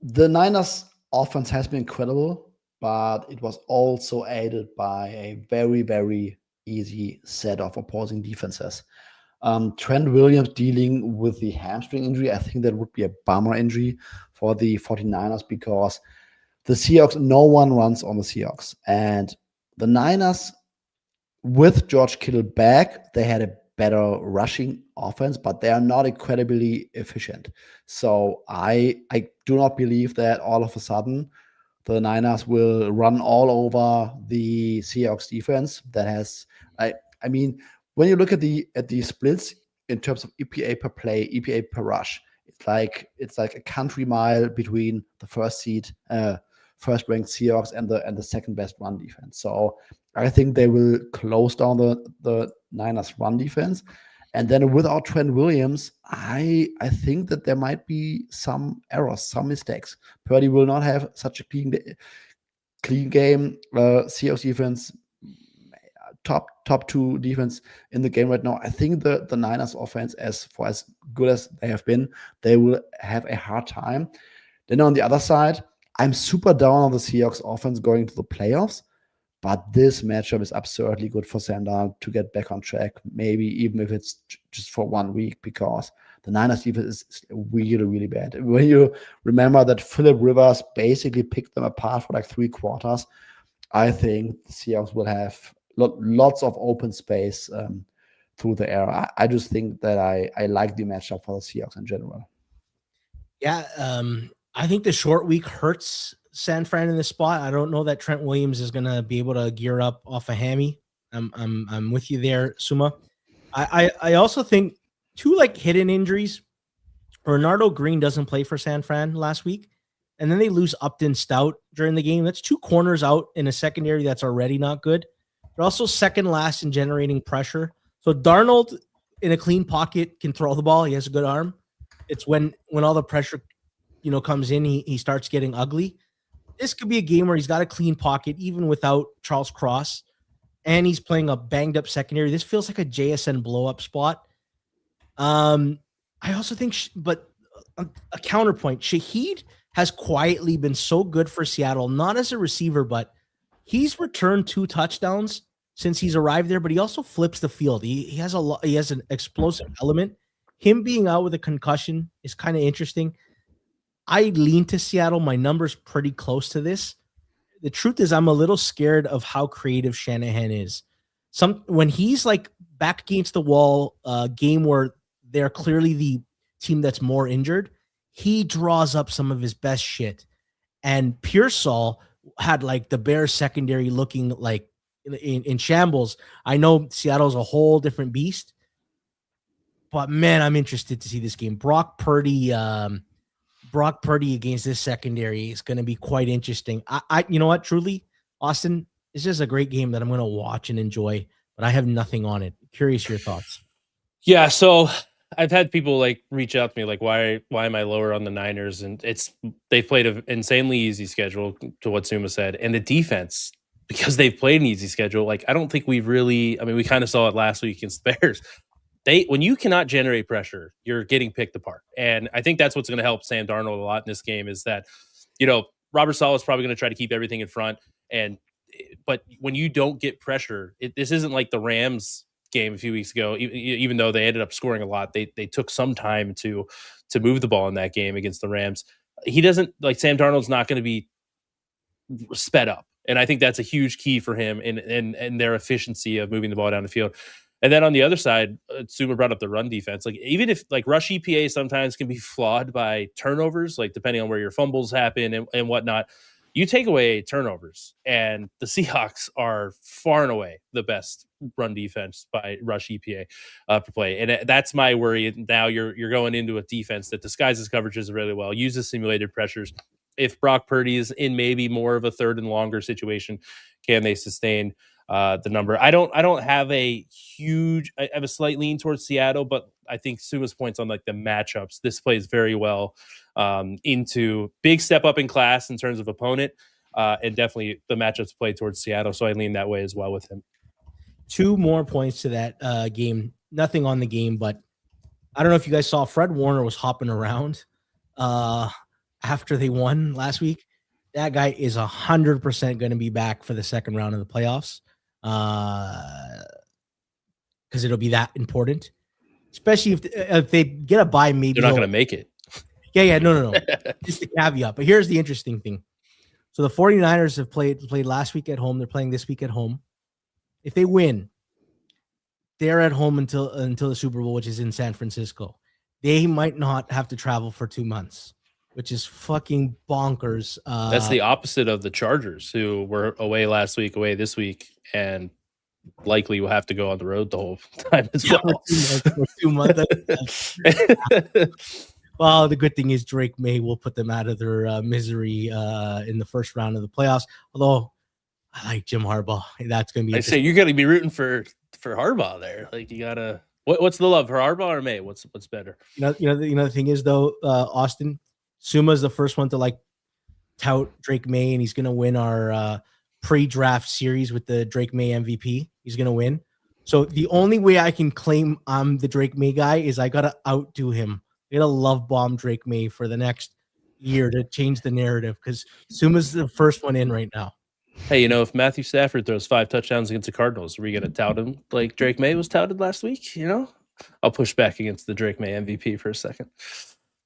The Niners offense has been incredible, but it was also aided by a very, very easy set of opposing defenses. Trent Williams dealing with the hamstring injury, I think that would be a bummer injury for the 49ers because the Seahawks, no one runs on the Seahawks. And the Niners, with George Kittle back, they had a better rushing offense, but they are not incredibly efficient. So I do not believe that all of a sudden the Niners will run all over the Seahawks defense. That has, I mean, when you look at the splits in terms of EPA per play, EPA per rush, it's like a country mile between the first ranked Seahawks and the second best run defense. So I think they will close down the Niners run defense. And then without Trent Williams, I think that there might be some errors, some mistakes. Purdy will not have such a clean game. Seahawks defense, top 2 defense in the game right now. I think the Niners offense, as good as they have been, they will have a hard time. Then on the other side, I'm super down on the Seahawks offense going to the playoffs. But this matchup is absurdly good for Sam Darnold to get back on track, maybe even if it's just for 1 week, because the Niners defense is really, really bad. When you remember that Phillip Rivers basically picked them apart for 3 quarters, I think the Seahawks will have lots of open space through the air. I just think that I like the matchup for the Seahawks in general. Yeah, I think the short week hurts San Fran in this spot. I don't know that Trent Williams is going to be able to gear up off a hammy. I'm with you there, Suuma. I also think 2 hidden injuries. Bernardo Green doesn't play for San Fran last week, and then they lose Upton Stout during the game. That's 2 corners out in a secondary that's already not good. They're also second last in generating pressure. So Darnold in a clean pocket can throw the ball. He has a good arm. It's when all the pressure comes in, he starts getting ugly. This could be a game where he's got a clean pocket, even without Charles Cross, and he's playing a banged-up secondary. This feels like a JSN blow-up spot. I also think, but a counterpoint, Shaheed has quietly been so good for Seattle, not as a receiver, but he's returned 2 touchdowns since he's arrived there, but he also flips the field. He has an explosive element. Him being out with a concussion is kind of interesting. I lean to Seattle. My number's pretty close to this. The truth is I'm a little scared of how creative Shanahan is. When he's back against the wall, game where they're clearly the team that's more injured, he draws up some of his best shit. And Pearsall had like the Bears secondary looking like in shambles. I know Seattle's a whole different beast, but man, I'm interested to see this game. Brock Purdy against this secondary is going to be quite interesting. You know what? Truly, Austin, it's just a great game that I'm going to watch and enjoy, but I have nothing on it. Curious your thoughts. Yeah, so I've had people like reach out to me like, why am I lower on the Niners? And they've played an insanely easy schedule, to what Suuma said, and the defense, because they've played an easy schedule. Like, I don't think we've really. I mean, we kind of saw it last week against the Bears. When you cannot generate pressure, you're getting picked apart. And I think that's what's going to help Sam Darnold a lot in this game is that, Robert Saleh is probably going to try to keep everything in front. But when you don't get pressure, this isn't like the Rams game a few weeks ago. Even though they ended up scoring a lot, they took some time to move the ball in that game against the Rams. He doesn't like Sam Darnold's not going to be sped up. And I think that's a huge key for him in their efficiency of moving the ball down the field. And then on the other side, Suuma brought up the run defense. Like, even if like rush EPA sometimes can be flawed by turnovers, like depending on where your fumbles happen and whatnot, you take away turnovers, and the Seahawks are far and away the best run defense by rush EPA per play. And that's my worry. Now you're going into a defense that disguises coverages really well, uses simulated pressures. If Brock Purdy is in maybe more of a third and longer situation, can they sustain the number? I don't have I have a slight lean towards Seattle, but I think Suma's points on like the matchups, this plays very well into big step up in class in terms of opponent, and definitely the matchups play towards Seattle. So I lean that way as well with him. 2 more points to that game. Nothing on the game, but I don't know if you guys saw Fred Warner was hopping around after they won last week. That guy is 100% going to be back for the second round of the playoffs. Because it'll be that important, especially if they get a bye. Maybe they're not going to make it. Yeah, no. Just a caveat. But here's the interesting thing. So the 49ers have played last week at home. They're playing this week at home. If they win, they're at home until the Super Bowl, which is in San Francisco. They might not have to travel for 2 months, which is fucking bonkers. That's the opposite of the Chargers, who were away last week, away this week, and likely will have to go on the road the whole time as well. 2 months. Well, the good thing is Drake May will put them out of their misery in the first round of the playoffs. Although I like Jim Harbaugh, that's going to be. I say you're going to be rooting for Harbaugh there. Like, you gotta. What's the love for Harbaugh or May? What's better? The thing is though, Austin, Suma's the first one to like tout Drake May, and he's going to win our pre-draft series with the Drake May MVP. He's going to win. So the only way I can claim I'm the Drake May guy is I got to outdo him. I got to love bomb Drake May for the next year to change the narrative, because Suma's the first one in right now. Hey, if Matthew Stafford throws 5 touchdowns against the Cardinals, are we going to tout him like Drake May was touted last week? I'll push back against the Drake May MVP for a second.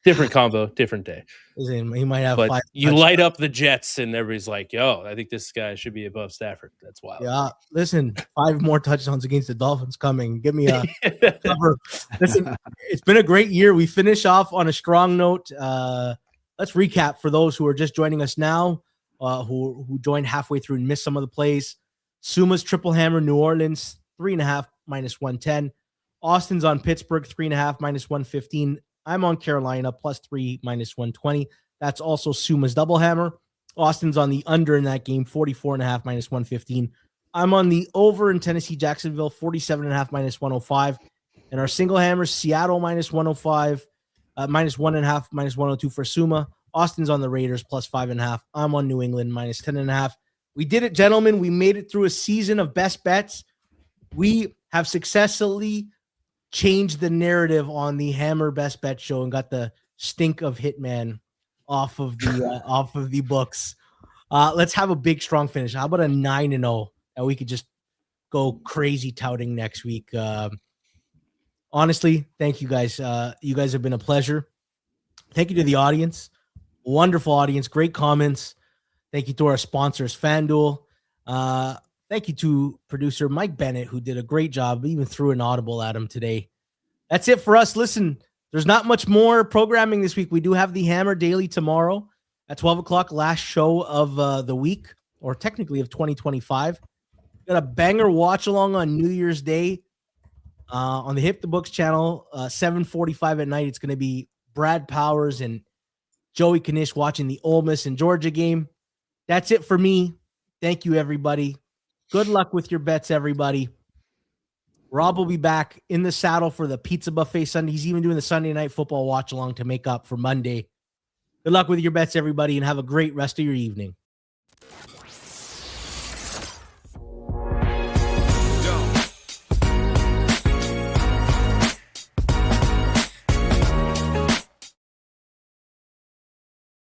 Different combo, different day. He might have, but 5 you light up the Jets, and everybody's like, "Yo, I think this guy should be above Stafford." That's wild. Yeah, listen, 5 more touchdowns against the Dolphins coming. Give me a cover. Listen, it's been a great year. We finish off on a strong note. Let's recap for those who are just joining us now, who joined halfway through and missed some of the plays. Suma's triple hammer, New Orleans 3.5 -110. Austin's on Pittsburgh 3.5 -115. I'm on Carolina +3 -120. That's also Suma's double hammer. Austin's on the under in that game, 44.5 -115. I'm on the over in Tennessee, Jacksonville, 47.5 -105. And our single hammer, Seattle -105, -1.5 -102 for Suuma. Austin's on the Raiders +5.5. I'm on New England -10.5. We did it, gentlemen. We made it through a season of best bets. We have successfully changed the narrative on the Hammer Best Bet show and got the stink of Hitman off of the books. Let's have a big, strong finish. How about a 9-0 that we could just go crazy touting next week? Honestly, thank you guys. You guys have been a pleasure. Thank you to the audience. Wonderful audience. Great comments. Thank you to our sponsors, FanDuel. Thank you to producer Mike Bennett, who did a great job, even threw an audible at him today. That's it for us. Listen, there's not much more programming this week. We do have the Hammer Daily tomorrow at 12 o'clock, last show of the week, or technically of 2025. Got a banger watch along on New Year's Day on the Hip the Books channel, 7:45 at night. It's going to be Brad Powers and Joey Knish watching the Ole Miss and Georgia game. That's it for me. Thank you, everybody. Good luck with your bets, everybody. Rob will be back in the saddle for the Pizza Buffet Sunday. He's even doing the Sunday Night Football watch along to make up for Monday. Good luck with your bets, everybody, and have a great rest of your evening.